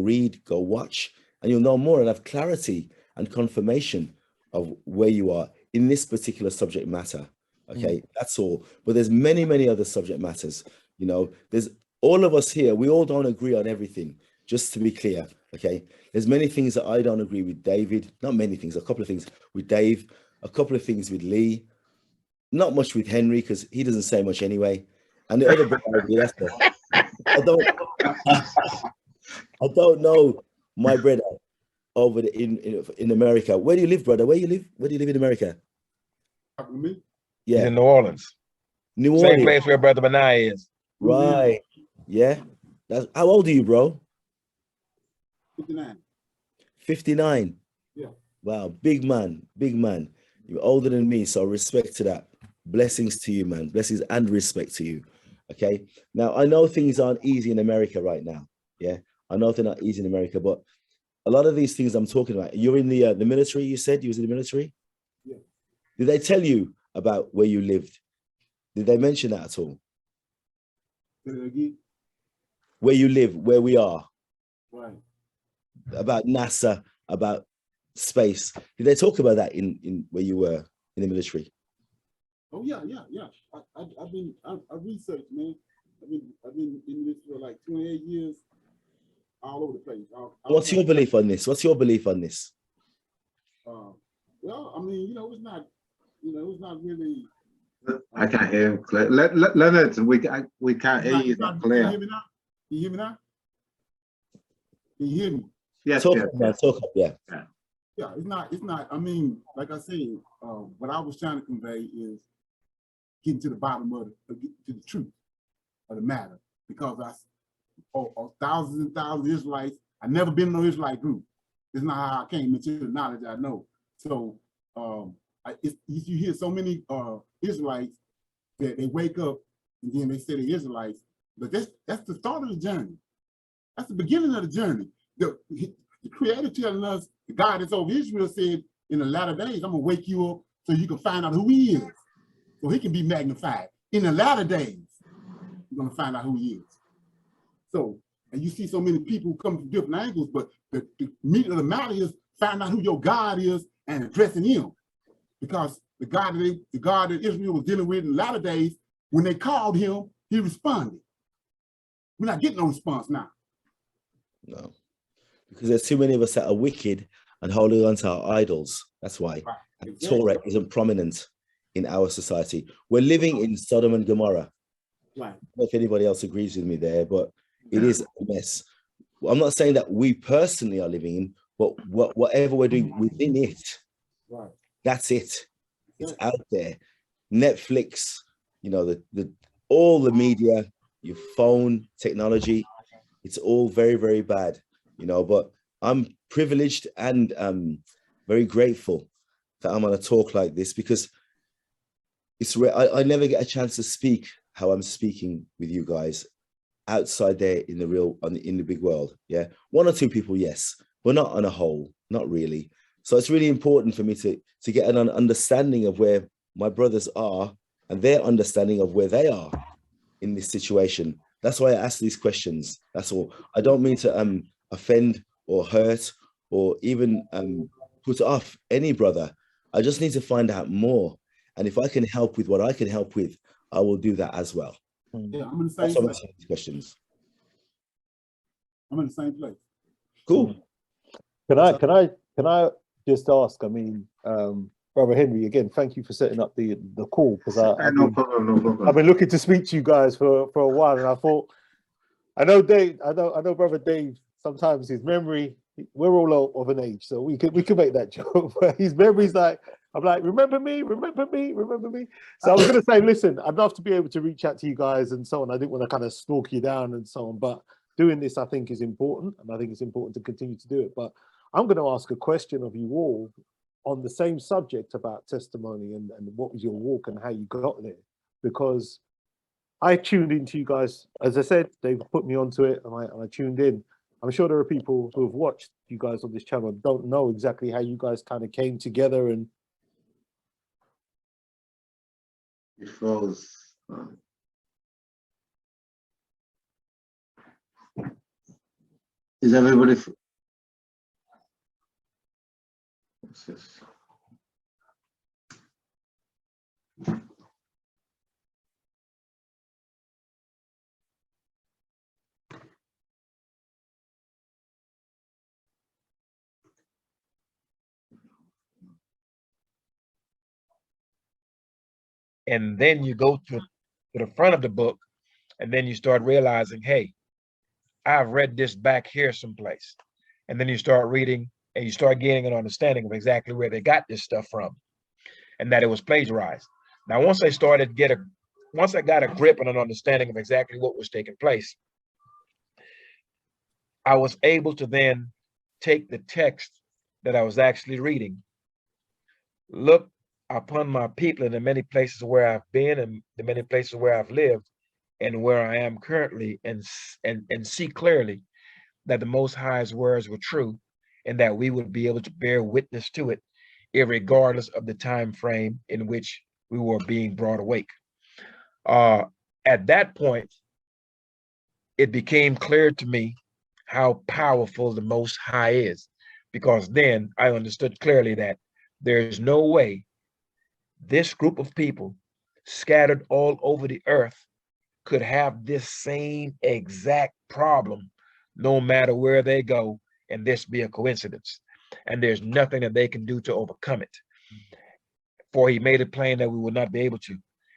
watch, and you'll know more and have clarity and confirmation of where you are in this particular subject matter. Okay, that's all. But there's many, many other subject matters. You know, there's all of us here, we all don't agree on everything, just to be clear. Okay, there's many things that I don't agree with David, not many things, a couple of things with Dave, a couple of things with Lee, not much with Henry, because he doesn't say much anyway. And the other brother, I don't I don't know my brother over in America. Where do you live, brother? Where do you live in America? Me? He's Yeah, in New Orleans. New Same Orleans. place where Brother Benai is. Right. Yeah. That's how old are you, bro? 59. 59. Yeah. Wow, big man, big man. You're older than me, so respect to that. Blessings to you, man. Blessings and respect to you. Okay. Now I know things aren't easy in America right now. Yeah, I know they're not easy in America, but a lot of these things I'm talking about. You're in the military. You said you was in the military. Yeah. Did they tell you about where you lived? Did they mention that at all? Say that again? Where you live, where we are, Right. about NASA, about space. Did they talk about that in where you were in the military? Oh yeah. I've researched, man. I've been in this for like 28 years, all over the place. What's your belief on this? What's your belief on this? Well, I mean, it's not really. I can't hear him clear. Leonard, we can't hear you that Can you clear. hear me now? Can you hear me now? Can you hear me? Yes, Talk yes, up, man. yes. Talk up, yeah. Yeah, it's not. I mean, like I said, what I was trying to convey is getting to the bottom of to the truth of the matter, because thousands and thousands of Israelites. I never been in no Israelite group. It's not how I came into the knowledge I know. So you hear so many Israelites that they wake up and then they say they're Israelites, but that's the start of the journey. That's the beginning of the journey. The Creator telling us, the God that's over Israel said, in the latter days, I'm gonna wake you up so you can find out who He is, so He can be magnified. In the latter days, you're gonna find out who He is. So, and you see so many people come from different angles, but the meat of the matter is find out who your God is and addressing Him, because the God that Israel was dealing with in the latter days, when they called Him, He responded. We're not getting no response now. No, because there's too many of us that are wicked and holding on to our idols. That's why. Right. And Exactly. Torah isn't prominent in our society. We're living in Sodom and Gomorrah. Right. I don't know if anybody else agrees with me there, but it is a mess. Well, I'm not saying that we personally are living in, but whatever we're doing within it, Right. that's it. It's out there. Netflix, all the media, your phone, technology, it's all very, very bad, but I'm privileged and very grateful that I'm on a talk like this, because it's I never get a chance to speak how I'm speaking with you guys outside there in the big world. Yeah, one or two people, yes, but not on a whole, not really. So it's really important for me to get an understanding of where my brothers are and their understanding of where they are in this situation. That's why I ask these questions. That's all. I don't mean to offend or hurt or even put off any brother. I just need to find out more. And if I can help with what I can help with, I will do that as well. Yeah, I'm in the same That's why I'm place. asking these questions. I'm in the same place. Cool. Can I just ask? I mean, Brother Henry, again, thank you for setting up the call, because No problem. I've been looking to speak to you guys for a while, and I thought, I know Brother Dave, sometimes his memory, we're all of an age, so we could make that joke, but his memory's like, I'm like, remember me. So I was going to say, listen, I'd love to be able to reach out to you guys and so on. I didn't want to kind of stalk you down and so on, but doing this, I think, is important, and I think it's important to continue to do it. But I'm going to ask a question of you all on the same subject about testimony and what was your walk and how you got there, because I tuned into you guys. As I said, they put me onto it, and I tuned in. I'm sure there are people who have watched you guys on this channel and don't know exactly how you guys kind of came together. And It froze. Is everybody? What's this? And then you go to the front of the book, and then you start realizing, hey, I've read this back here someplace. And then you start reading and you start gaining an understanding of exactly where they got this stuff from and that it was plagiarized. Now, once I got a grip and an understanding of exactly what was taking place, I was able to then take the text that I was actually reading, look upon my people in the many places where I've been and the many places where I've lived and where I am currently, and see clearly that the Most High's words were true and that we would be able to bear witness to it, irregardless of the time frame in which we were being brought awake. At that point, it became clear to me how powerful the Most High is, because then I understood clearly that there's no way this group of people scattered all over the earth could have this same exact problem no matter where they go, and this be a coincidence. And there's nothing that they can do to overcome it. For he made it plain that we will not be able to.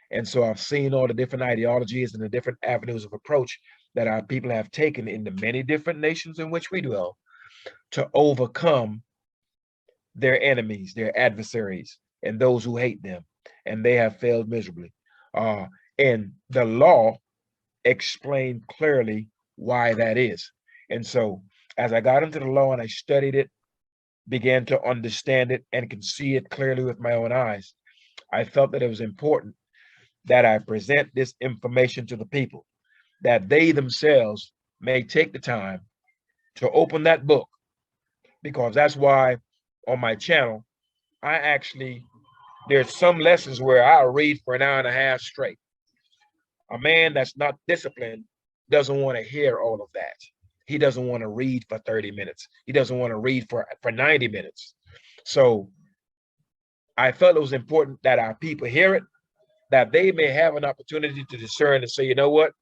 And so I've seen all the different ideologies and the different avenues of approach that our people have taken in the many different nations in which we dwell to overcome their enemies, their adversaries, and those who hate them. And they have failed miserably. And the law explained clearly why that is. And so as I got into the law and I studied it, began to understand it and can see it clearly with my own eyes, I felt that it was important that I present this information to the people, that they themselves may take the time to open that book, because that's why on my channel, there's some lessons where I'll read for an hour and a half straight. A man that's not disciplined doesn't want to hear all of that. He doesn't want to read for 30 minutes. He doesn't want to read for 90 minutes. So I felt it was important that our people hear it, that they may have an opportunity to discern and say, you know what,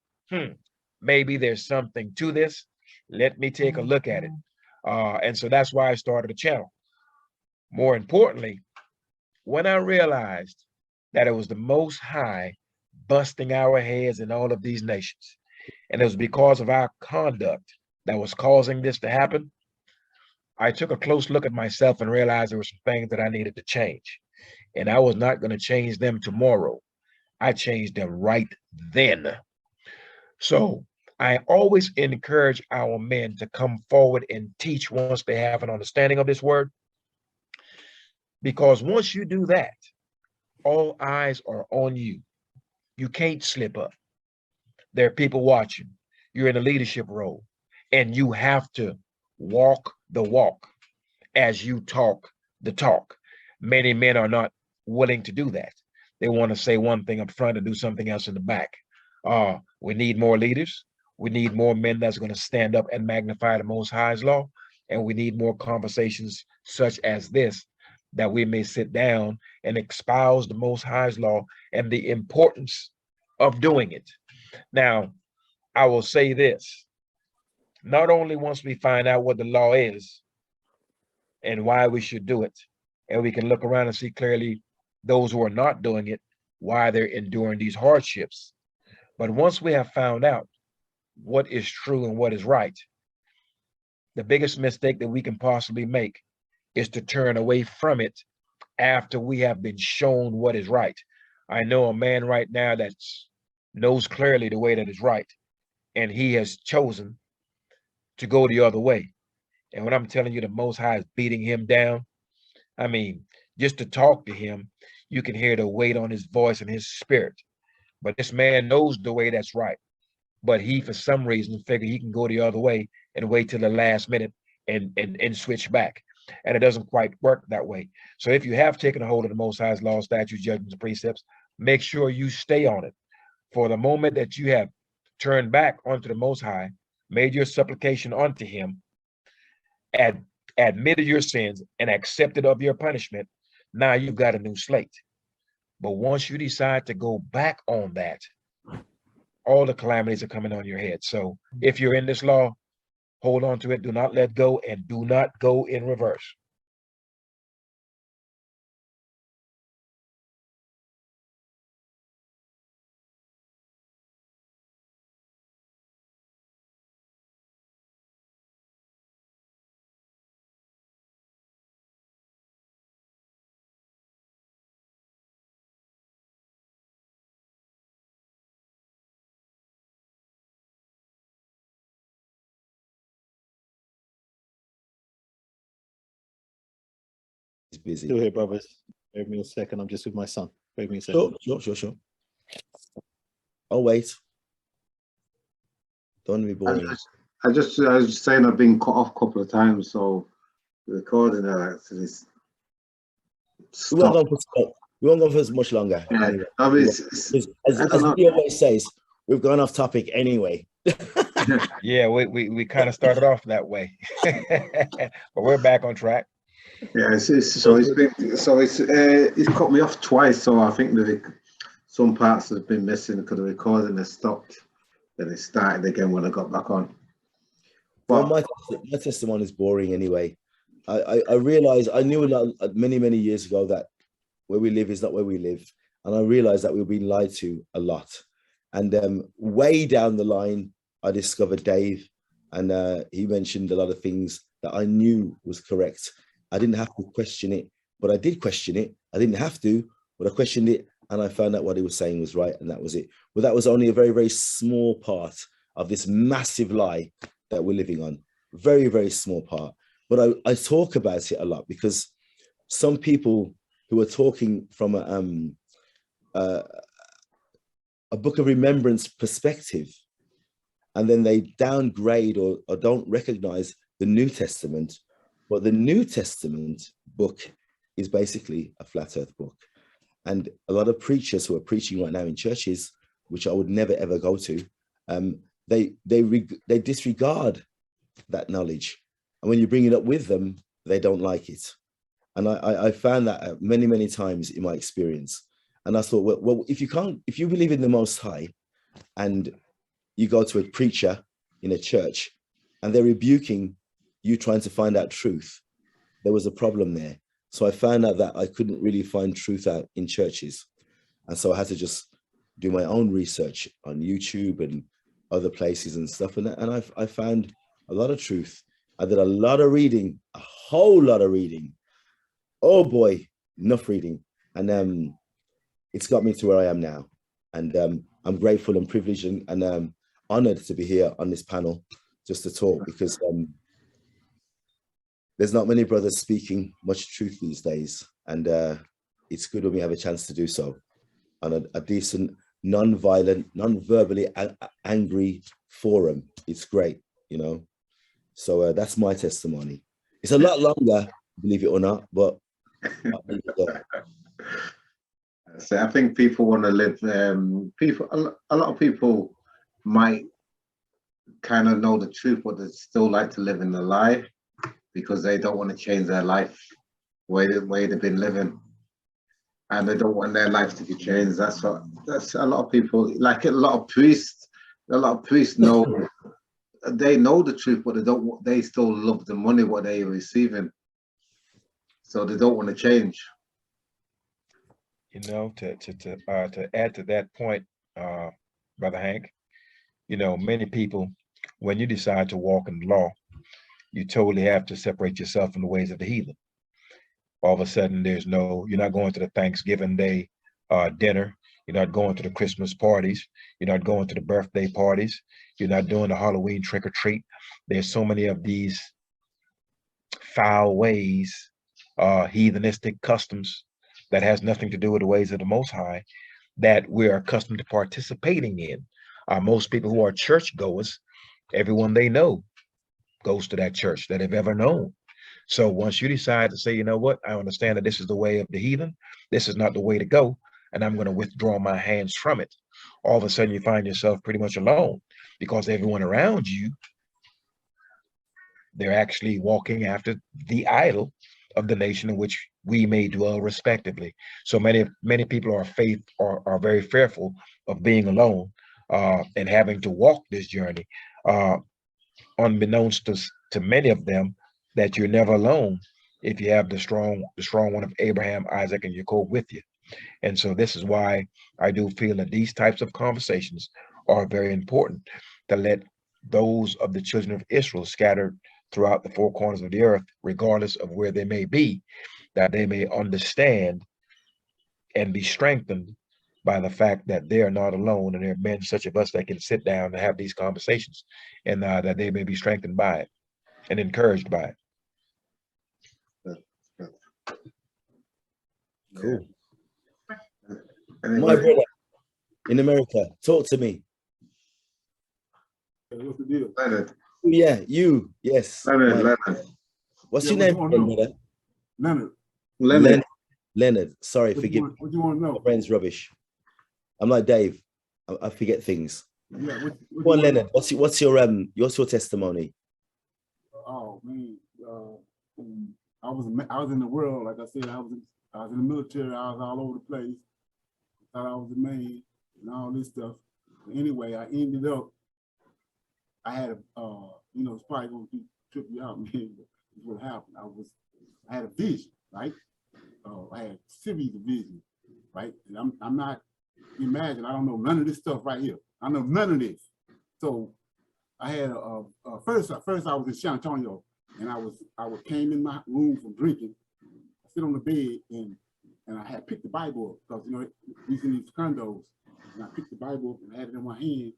maybe there's something to this. Let me take a look at it. And so that's why I started a channel. More importantly, when I realized that it was the Most High busting our heads in all of these nations, and it was because of our conduct that was causing this to happen, I took a close look at myself and realized there were some things that I needed to change. And I was not going to change them tomorrow. I changed them right then. So I always encourage our men to come forward and teach once they have an understanding of this word. Because once you do that, all eyes are on you. You can't slip up. There are people watching. You're in a leadership role, and you have to walk the walk as you talk the talk. Many men are not willing to do that. They want to say one thing up front and do something else in the back. We need more leaders. We need more men that's going to stand up and magnify the Most High's law. And we need more conversations such as this, that we may sit down and espouse the Most High's law and the importance of doing it. Now, I will say this. Not only once we find out what the law is and why we should do it, and we can look around and see clearly those who are not doing it, why they're enduring these hardships. But once we have found out what is true and what is right, the biggest mistake that we can possibly make is to turn away from it after we have been shown what is right. I know a man right now that knows clearly the way that is right, and he has chosen to go the other way. And when I'm telling you the Most High is beating him down, I mean, just to talk to him, you can hear the weight on his voice and his spirit. But this man knows the way that's right. But he, for some reason, figured he can go the other way and wait till the last minute and switch back. And it doesn't quite work that way. So if you have taken a hold of the Most High's law, statutes, judgments, and precepts, make sure you stay on it. For the moment that you have turned back onto the Most High, made your supplication unto him, admitted your sins, and accepted of your punishment, now you've got a new slate. But once you decide to go back on that, all the calamities are coming on your head. So if you're in this law, hold on to it. Do not let go, and do not go in reverse. busy. Still here, brothers. Give me a second. I'm just with my son. Give me a second. Sure. Oh, wait. Don't be boring. I was just saying I've been cut off a couple of times, so the recording actually We won't stopped. go for much longer. Yeah, Anyway. I mean, As he always says, we've gone off topic anyway. Yeah, we kind of started off that way, but we're back on track. Yeah, it's cut me off twice, so I think that some parts have been missing because the recording has stopped. Then it started again when I got back on. Well, my testimony is boring anyway. I realized, I knew many years ago that where we live is not where we live, and I realized that we've been lied to a lot. And way down the line, I discovered Dave, and he mentioned a lot of things that I knew was correct. I didn't have to question it, but I did question it. I didn't have to, but I questioned it, and I found out what he was saying was right, and that was it. But that was only a very small part of this massive lie that we're living on. Very small part. But I talk about it a lot because some people who are talking from a Book of Remembrance perspective, and then they downgrade or don't recognize the New Testament. But the New Testament book is basically a flat earth book. And a lot of preachers who are preaching right now in churches, which I would never ever go to, they disregard that knowledge. And when you bring it up with them, they don't like it. And I found that many times in my experience. And I thought, well, if you believe in the Most High, and you go to a preacher in a church, and they're rebuking you trying to find out truth, there was a problem there. So I found out that I couldn't really find truth out in churches. And so I had to just do my own research on YouTube and other places and stuff. And I found a lot of truth. I did a lot of reading, a whole lot of reading. Oh boy, enough reading. And it's got me to where I am now. And I'm grateful and privileged and honored to be here on this panel just to talk, because there's not many brothers speaking much truth these days. And it's good when we have a chance to do so on a decent, non-violent, non-verbally angry forum. It's great, you know. So that's my testimony. It's a lot longer, believe it or not, but so I think people want to live. A lot of people might kind of know the truth, but they still like to live in the lie because they don't want to change their life way they've been living, and they don't want their life to be changed. That's a lot of people. Like a lot of priests know. They know the truth, but they still love the money what they're receiving, so they don't want to change. You know, to add to that point, Brother Hank, you know, many people, when you decide to walk in the law, you totally have to separate yourself from the ways of the heathen. All of a sudden, you're not going to the Thanksgiving Day dinner. You're not going to the Christmas parties. You're not going to the birthday parties. You're not doing the Halloween trick or treat. There's so many of these foul ways, heathenistic customs that has nothing to do with the ways of the Most High that we're accustomed to participating in. Most people who are churchgoers, everyone they know goes to that church that they've ever known. So once you decide to say, you know what, I understand that this is the way of the heathen, this is not the way to go, and I'm going to withdraw my hands from it, all of a sudden you find yourself pretty much alone, because everyone around you, they're actually walking after the idol of the nation in which we may dwell respectively. So many people are very fearful of being alone and having to walk this journey, unbeknownst to many of them that you're never alone if you have the strong one of Abraham, Isaac, and Jacob with you. And so this is why I do feel that these types of conversations are very important, to let those of the children of Israel scattered throughout the four corners of the earth, regardless of where they may be, that they may understand and be strengthened by the fact that they are not alone, and there are men such of us that can sit down and have these conversations, and that they may be strengthened by it and encouraged by it. Cool. Anyway, My brother in America, talk to me. What's the deal? Leonard. Yeah, you. Yes. Leonard. What's Yeah, your name, what you wanna brother? Leonard, Leonard. Sorry, what forgive you what you want to my know? brain's rubbish. I'm like Dave. I forget things. Yeah, what Go you on, wanna Leonard. know? What's your testimony? Oh man, I was in the world, like I said, I was in the military. I was all over the place. Thought I was the man and all this stuff. But anyway, I ended up. I had it's probably gonna trip you out, man. But this is what happened. I had a vision, right? I had a series of visions, right? And I'm not. Imagine I don't know none of this stuff right here. I know none of this. So I had first I was in San Antonio, and I came in my room from drinking. I sit on the bed and I had picked the Bible up because we was in these condos, and I picked the Bible up and I had it in my hand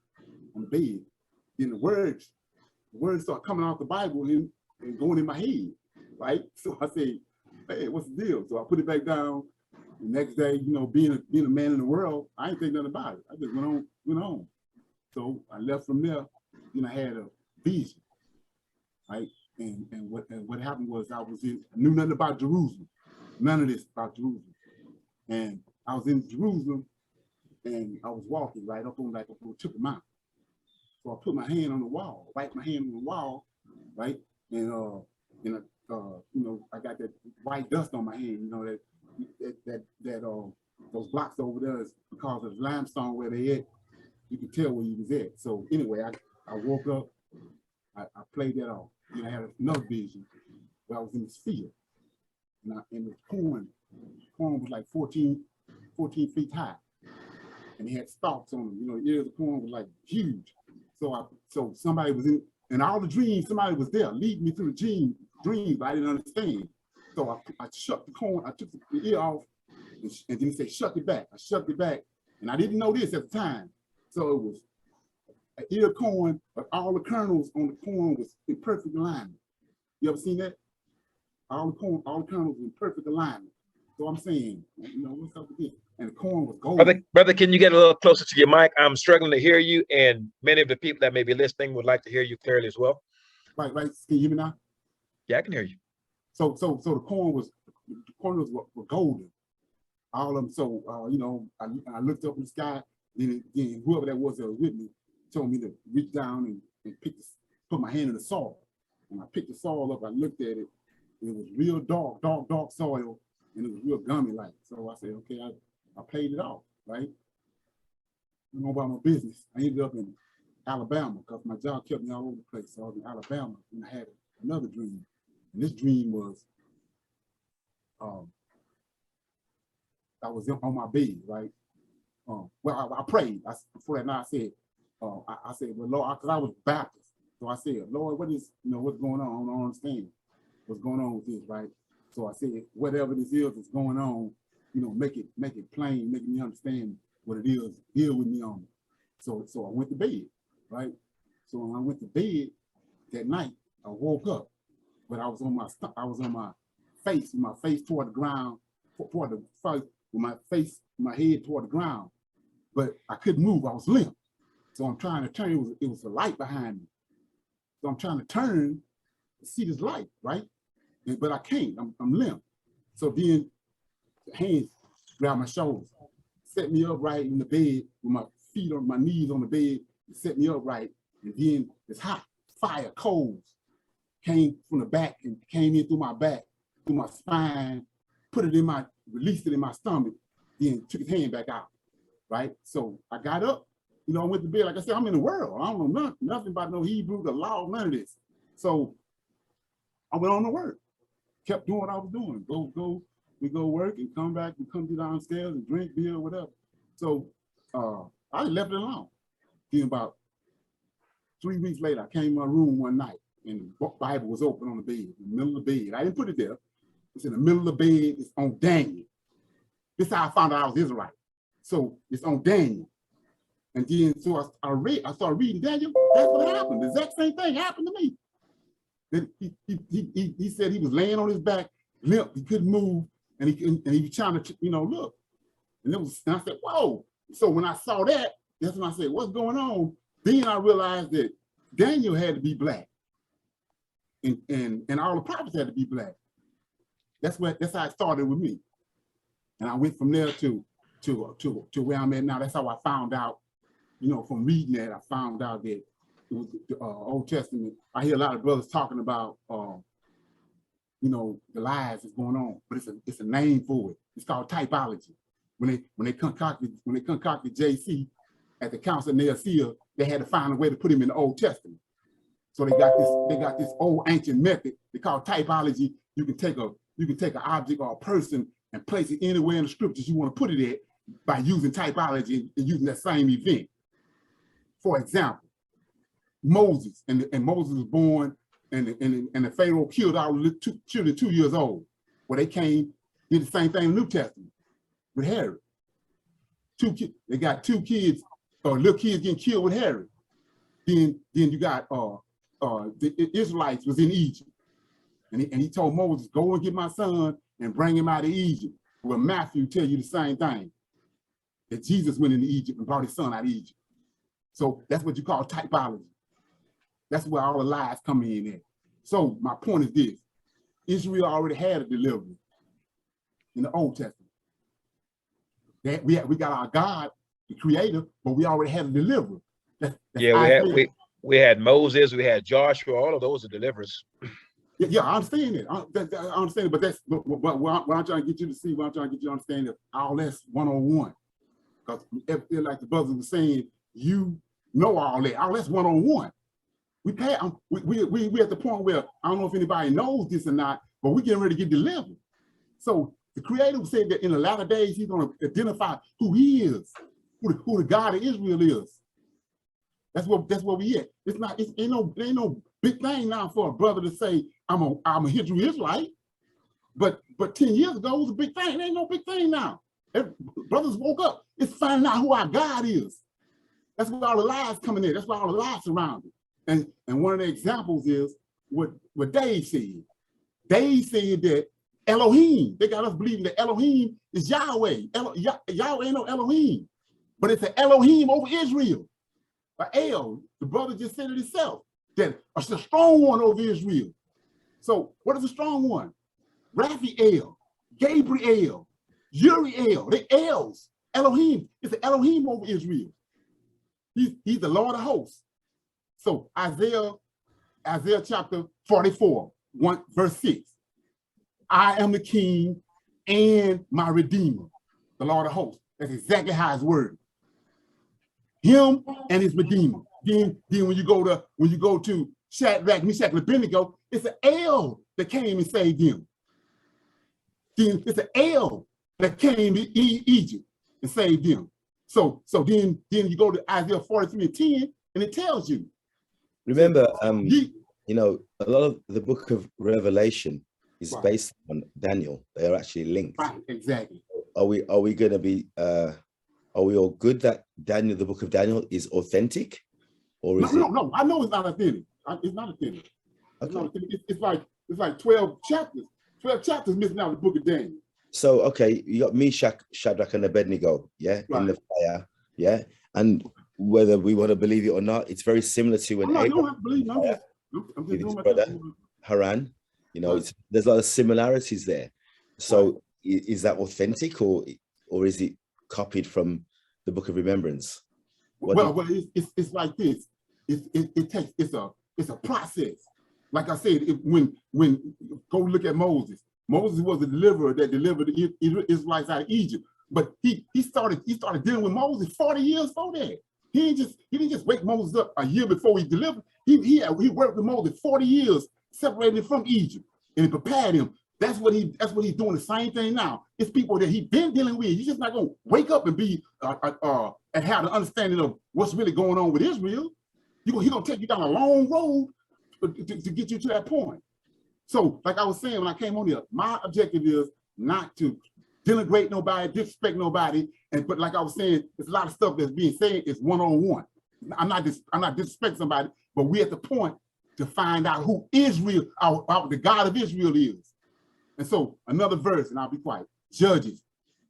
on the bed. Then the words start coming out the Bible and going in my head, right? So I said, "Hey, what's the deal?" So I put it back down. The next day, being a man in the world, I ain't think nothing about it. I just went on. So I left from there. Then I had a vision, right? And what happened was I knew nothing about Jerusalem, none of this about Jerusalem. And I was in Jerusalem, and I was walking right up on a tip of mountain. So I put my hand on the wall, wiped my hand on the wall, right? And I got that white dust on my hand, those blocks over there is because of limestone where they at. You can tell where you was at. So anyway, I woke up, I played that off. Then I had another vision where I was in this field. And the corn was like 14 feet high. And it had stalks on them. The ears of corn was like huge. So somebody was in all the dreams, somebody was there leading me through the dreams, but I didn't understand. So I shut the corn, I took the ear off, and then he said, "Shut it back." I shut it back, and I didn't know this at the time. So it was an ear corn, but all the kernels on the corn was in perfect alignment. You ever seen that? All the kernels in perfect alignment. So I'm saying, what's up with this? And the corn was golden. Brother, can you get a little closer to your mic? I'm struggling to hear you, and many of the people that may be listening would like to hear you clearly as well. Right. Can you hear me now? Yeah, I can hear you. So the kernels were golden. All of them. So I looked up in the sky. Then whoever that was with me told me to reach down and put my hand in the soil. And I picked the soil up. I looked at it. It was real dark soil, and it was real gummy like. So I said, okay, I played it off, right? I know about my business. I ended up in Alabama because my job kept me all over the place. So I was in Alabama, and I had another dream. And this dream was, I was on my bed, right? Well, I prayed. Before that night, I said, I said, well, Lord, because I was Baptist. So I said, Lord, what's going on? I don't understand what's going on with this, right? So I said, whatever this is that's going on, make it plain, make me understand what it is, deal with me on it. So I went to bed, right? So when I went to bed that night, I woke up, but I was on my face, with my face toward the ground, with my head toward the ground, but I couldn't move. I was limp. So I'm trying to turn. It was a light behind me. So I'm trying to turn to see this light, right? But I can't. I'm limp. So then the hands grab my shoulders, set me upright in the bed with my feet on my knees on the bed, set me upright. And then this hot fire coals came from the back and came in through my back, through my spine, released it in my stomach, then took his hand back out, right? So I got up, I went to bed. Like I said, I'm in the world. I don't know nothing about no Hebrew, the law, none of this. So I went on to work, kept doing what I was doing. We go work and come back and come downstairs and drink beer or whatever. So I left it alone. Then about 3 weeks later, I came in my room one night and the Bible was open on the bed, in the middle of the bed. I didn't put it there. It's in the middle of the bed. It's on Daniel. This is how I found out I was Israelite. So it's on Daniel. And then so I started reading Daniel. That's what happened. The exact same thing happened to me. Then he said he was laying on his back, limp, he couldn't move, and he was trying to, you know, look. And I said, whoa. So when I saw that, that's when I said, what's going on? Then I realized that Daniel had to be black. And all the prophets had to be black. That's how it started with me. And I went from there to where I'm at now. That's how I found out, you know, from reading that, I found out that it was the Old Testament. I hear a lot of brothers talking about, you know, the lies that's going on, but it's a name for it. It's called typology. When they concocted JC at the Council of Nicaea, they had to find a way to put him in the Old Testament. So they got this old ancient method they call typology. You can take an object or a person and place it anywhere in the scriptures you want to put it at by using typology and using that same event. For example, Moses, and Moses was born, and the Pharaoh killed all the children 2 years old. Well, they came, did the same thing in the New Testament with Herod. They got 2 kids, little kids getting killed with Herod. Then you got the Israelites was in Egypt, and he told Moses, go and get my son and bring him out of Egypt. Well, Matthew tell you the same thing, that Jesus went into Egypt and brought his son out of Egypt. So that's what you call typology. That's where all the lies come in at. So my point is this: Israel already had a deliverer in the Old Testament. That we got our God, the Creator, but we already had a deliverer. We had Moses, we had Joshua. All of those are deliverers. Yeah, I understand it. I understand it, but that's what I'm trying to get you to see. What I'm trying to get you to understand is all that's 101. Because like the brothers were saying, you know all that. All that's 101. We at the point where I don't know if anybody knows this or not, but we're getting ready to get delivered. So the Creator said that in the latter days he's going to identify who he is, who the God of Israel is. That's where we at. Ain't no big thing now for a brother to say I'm a Hebrew Israelite, but 10 years ago it was a big thing. It ain't no big thing now. Brothers woke up. It's finding out who our God is. That's where all the lies coming in. That's where all the lies surround it. And one of the examples is what Dave said. Dave said that Elohim, they got us believing that Elohim is Yahweh. Yahweh ain't no Elohim, but it's an Elohim over Israel. El, the brother just said it himself, that it's a strong one over Israel. So what is a strong one? Raphael, Gabriel, Uriel, they Els. Elohim, it's an Elohim over Israel. He's the Lord of hosts. So Isaiah chapter 44, verse 6. I am the king and my redeemer, the Lord of hosts. That's exactly how it's worded. Him and his redeemer. Then when you go to Shadrach, Meshach, and Abednego, it's an El that came and saved them. Then it's an El that came to Egypt and saved them. So then you go to Isaiah 43 and 10, and it tells you. Remember, you know, a lot of the book of Revelation is based on Daniel. They are actually linked. Right, exactly. Are we going to be? Are we all good that Daniel, the book of Daniel, is authentic, or is no? I know it's not authentic. It's not authentic. Okay. It's like 12 chapters. 12 chapters missing out of the book of Daniel. So okay, you got Meshach, Shadrach, and Abednego, yeah, in the fire, yeah, and whether we want to believe it or not, it's very similar to when you don't have to believe. I'm just doing my brother Haran. You know, there's a lot of similarities there. So is that authentic, or is it copied from the Book of Remembrance? It's like this. It's a process. Like I said, when go look at Moses. Moses was the deliverer that delivered the Israelites out of Egypt. But he started dealing with Moses 40 years before that. He didn't just wake Moses up a year before he delivered. He worked with Moses 40 years, separated him from Egypt, and he prepared him. That's what he's doing. The same thing now. It's people that he's been dealing with. He's just not gonna wake up and be and have the understanding of what's really going on with Israel. He's gonna take you down a long road to get you to that point. So, like I was saying when I came on here, my objective is not to denigrate nobody, disrespect nobody, but like I was saying, there's a lot of stuff that's being said is one-on-one. I'm not disrespecting somebody, but we're at the point to find out who Israel, the God of Israel is. And so another verse, and I'll be quiet. Judges,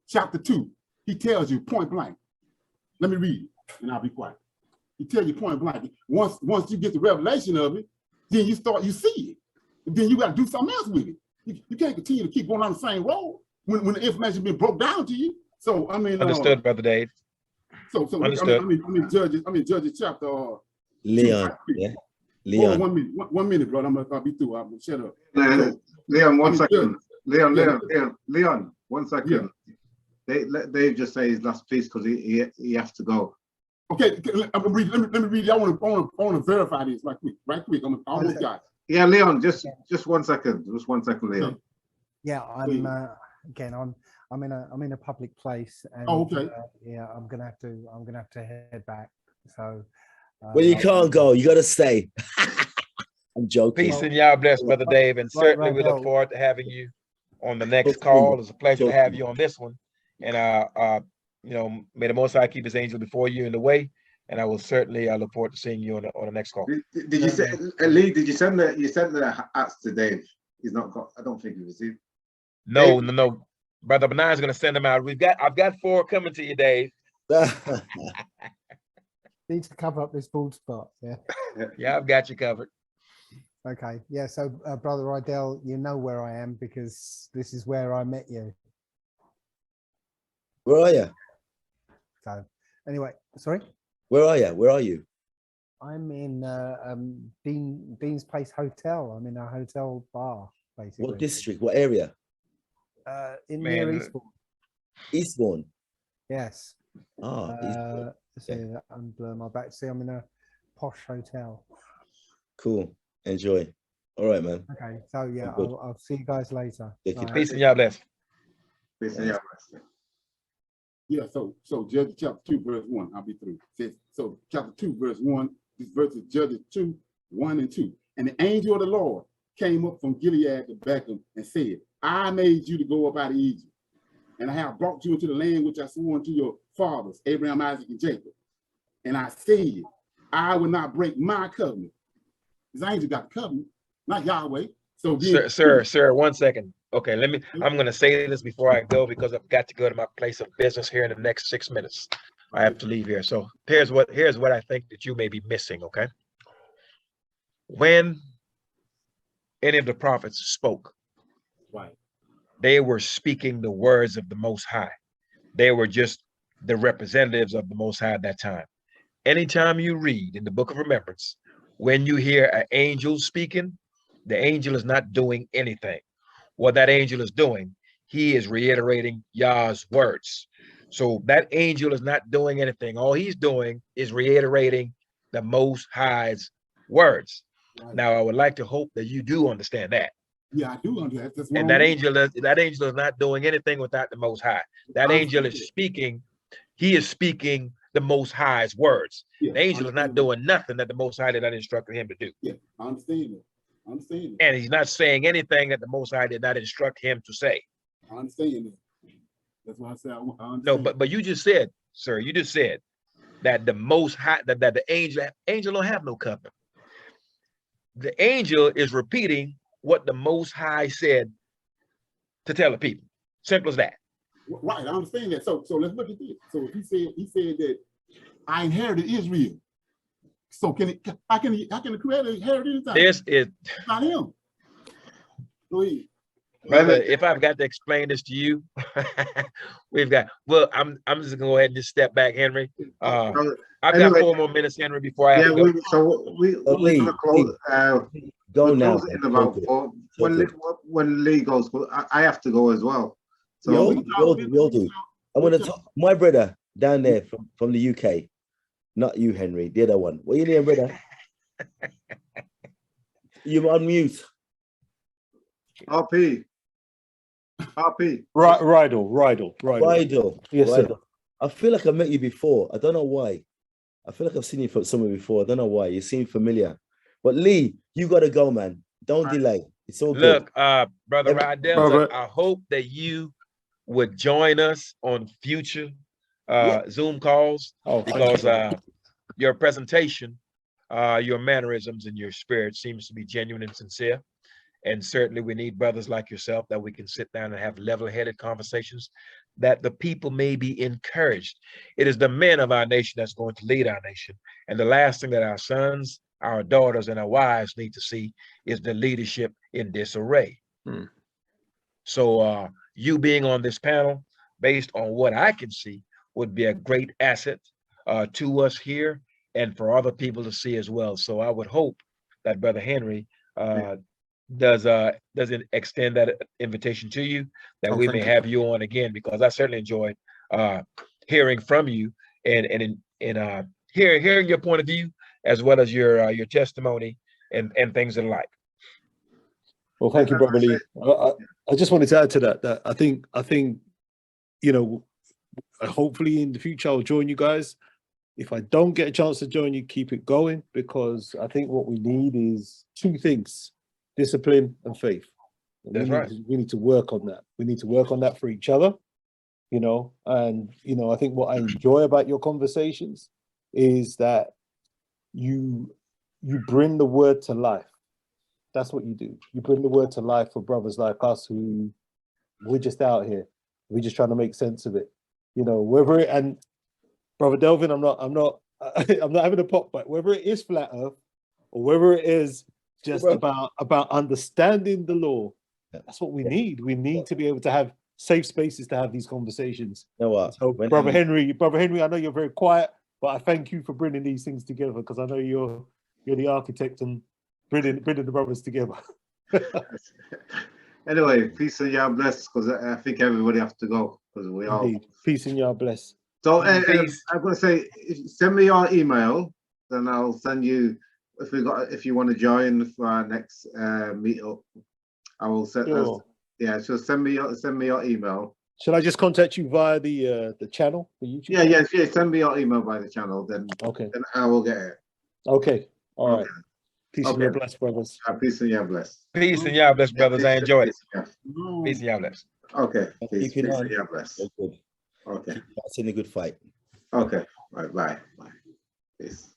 chapter 2. He tells you point blank. Let me read it, and I'll be quiet. He tells you point blank. Once you get the revelation of it, then you see it. And then you got to do something else with it. You can't continue to keep going on the same road when the information been broke down to you. So I mean, understood, Brother Dave. So understood. I mean Judges chapter. Leon, yeah. Leon. Hold on, 1 minute, brother. I'll be through. I'm gonna shut up. Leon, 1 second. Leon, 1 second. Yeah. They just say his last piece because he has to go. Okay, let me read. I want to verify this right quick. I'm almost got it. Yeah, Leon, just 1 second. Just 1 second, Leon. Yeah, I'm again. I'm in a public place, and okay. Yeah, I'm gonna have to head back. So. Well, you can't go. You got to stay. I'm joking. Peace and y'all bless, Brother Dave, and certainly we look forward to having you on the next call. It's a pleasure to have you on this one, and you know, may the Most High keep His angel before you in the way, and I will certainly look forward to seeing you on the next call. Did you say, Lee? Did you send the hats to Dave? He's not got. I don't think he received. No, Brother Benai is going to send them out. I've got 4 coming to you, Dave. Need to cover up this bald spot. Yeah. Yeah, I've got you covered. Okay. Yeah. So, Brother Rydell, you know where I am because this is where I met you. Where are you? So, anyway, sorry. Where are you? Where are you? I'm in Dean's Place Hotel. I'm in a hotel bar, basically. What district? What area? Near Eastbourne. Eastbourne. Yes. Oh, Eastbourne. So I'm blur my back. See, I'm in a posh hotel. Cool. Enjoy. All right, man. Okay. So yeah, I'll see you guys later. Peace and y'all bless. Peace and y'all bless. Yeah. So Judges chapter 2 verse 1. I'll be through. It says, so chapter 2 verse 1. This verse is Judges 2, 1 and 2. And the angel of the Lord came up from Gilead to Bethlehem and said, I made you to go up out of Egypt, and I have brought you into the land which I swore unto your fathers, Abraham, Isaac, and Jacob. And I said, I will not break my covenant. This angel got the covenant, not Yahweh. So then, sir, 1 second. Okay, I'm going to say this before I go because I've got to go to my place of business here in the next 6 minutes. I have to leave here. So here's what I think that you may be missing, okay? When any of the prophets spoke, right, they were speaking the words of the Most High. They were just the representatives of the Most High at that time. Anytime you read in the Book of Remembrance, when you hear an angel speaking, the angel is not doing anything. What that angel is doing, he is reiterating Yah's words. So that angel is not doing anything. All he's doing is reiterating the Most High's words. Right. Now, I would like to hope that you do understand that. Yeah, I do understand. And that angel is not doing anything without the Most High. That angel is speaking. He is speaking the Most High's words. Yeah, the angel is not doing nothing that the Most High did not instruct him to do. Yeah, I understand that. I understand that. And he's not saying anything that the Most High did not instruct him to say. I understand that. That's why I said I understand. No, but you just said, sir, you just said that the Most High, that the angel don't have no covenant. The angel is repeating what the Most High said to tell the people. Simple as that. Right, I understand that. So let's look at this. So if he said that I inherited Israel. So how can the creator inherit anything? This is not him. Go ahead. Brother, if I've got to explain this to you, I'm just gonna go ahead and just step back, Henry. I've got 4 more minutes, Henry, before I have to go. We're gonna close. Go now. In about 4. When Lee goes, I have to go as well. So you'll do. I want to talk. My brother down there from the UK, not you, Henry, the other one. What are you doing, brother? You're on mute. RP. Rydell. Yes, sir. I feel like I met you before. I don't know why. I feel like I've seen you from somewhere before. I don't know why. You seem familiar. But Lee, you got to go, man. Don't delay. It's all good. Look, Brother Rydell, I hope that you would join us on future Zoom calls because your presentation, your mannerisms and your spirit seems to be genuine and sincere. And certainly we need brothers like yourself that we can sit down and have level-headed conversations that the people may be encouraged. It is the men of our nation that's going to lead our nation. And the last thing that our sons, our daughters, and our wives need to see is the leadership in disarray. So you being on this panel, based on what I can see, would be a great asset to us here and for other people to see as well. So I would hope that Brother Henry doesn't extend that invitation to you, that we may have you on again, because I certainly enjoyed hearing from you and hearing your point of view, as well as your testimony and things of the like. Well, thank you, Brother Lee. I just wanted to add to that I think you know, hopefully in the future I'll join you guys. If I don't get a chance to join you, keep it going, because I think what we need is two things: discipline and faith. That's right. We need to work on that. We need to work on that for each other, you know. And you know, I think what I enjoy about your conversations is that you bring the word to life. That's what you do. You bring the word to life for brothers like us who we're just out here. We're just trying to make sense of it, you know. Whether it, and Brother Delvin, I'm not having a pop, but whether it is flat earth or whether it is just about understanding the law, that's what we need. We need to be able to have safe spaces to have these conversations. You know what? So, Brother Henry, I know you're very quiet, but I thank you for bringing these things together, because I know you're the architect and bringing the brothers together. Anyway, peace and Yah bless, because I think everybody has to go, because we all. Peace and Yah bless. So I'm going to say, send me your email, then I'll send you, if you want to join for our next meetup, I will send. Sure. Yeah, so send me your email. Should I just contact you via the channel, the YouTube? Yeah. Send me your email by the channel, then. Okay. Then I will get it. Okay. All right. Peace and Yah bless, brothers. Peace and Yah bless. Peace and Yah bless, brothers. I enjoyed it. Peace and Yah bless. Okay. Peace and Yah bless. Good. Okay. That's in a good fight. Okay. All right. Bye. Peace.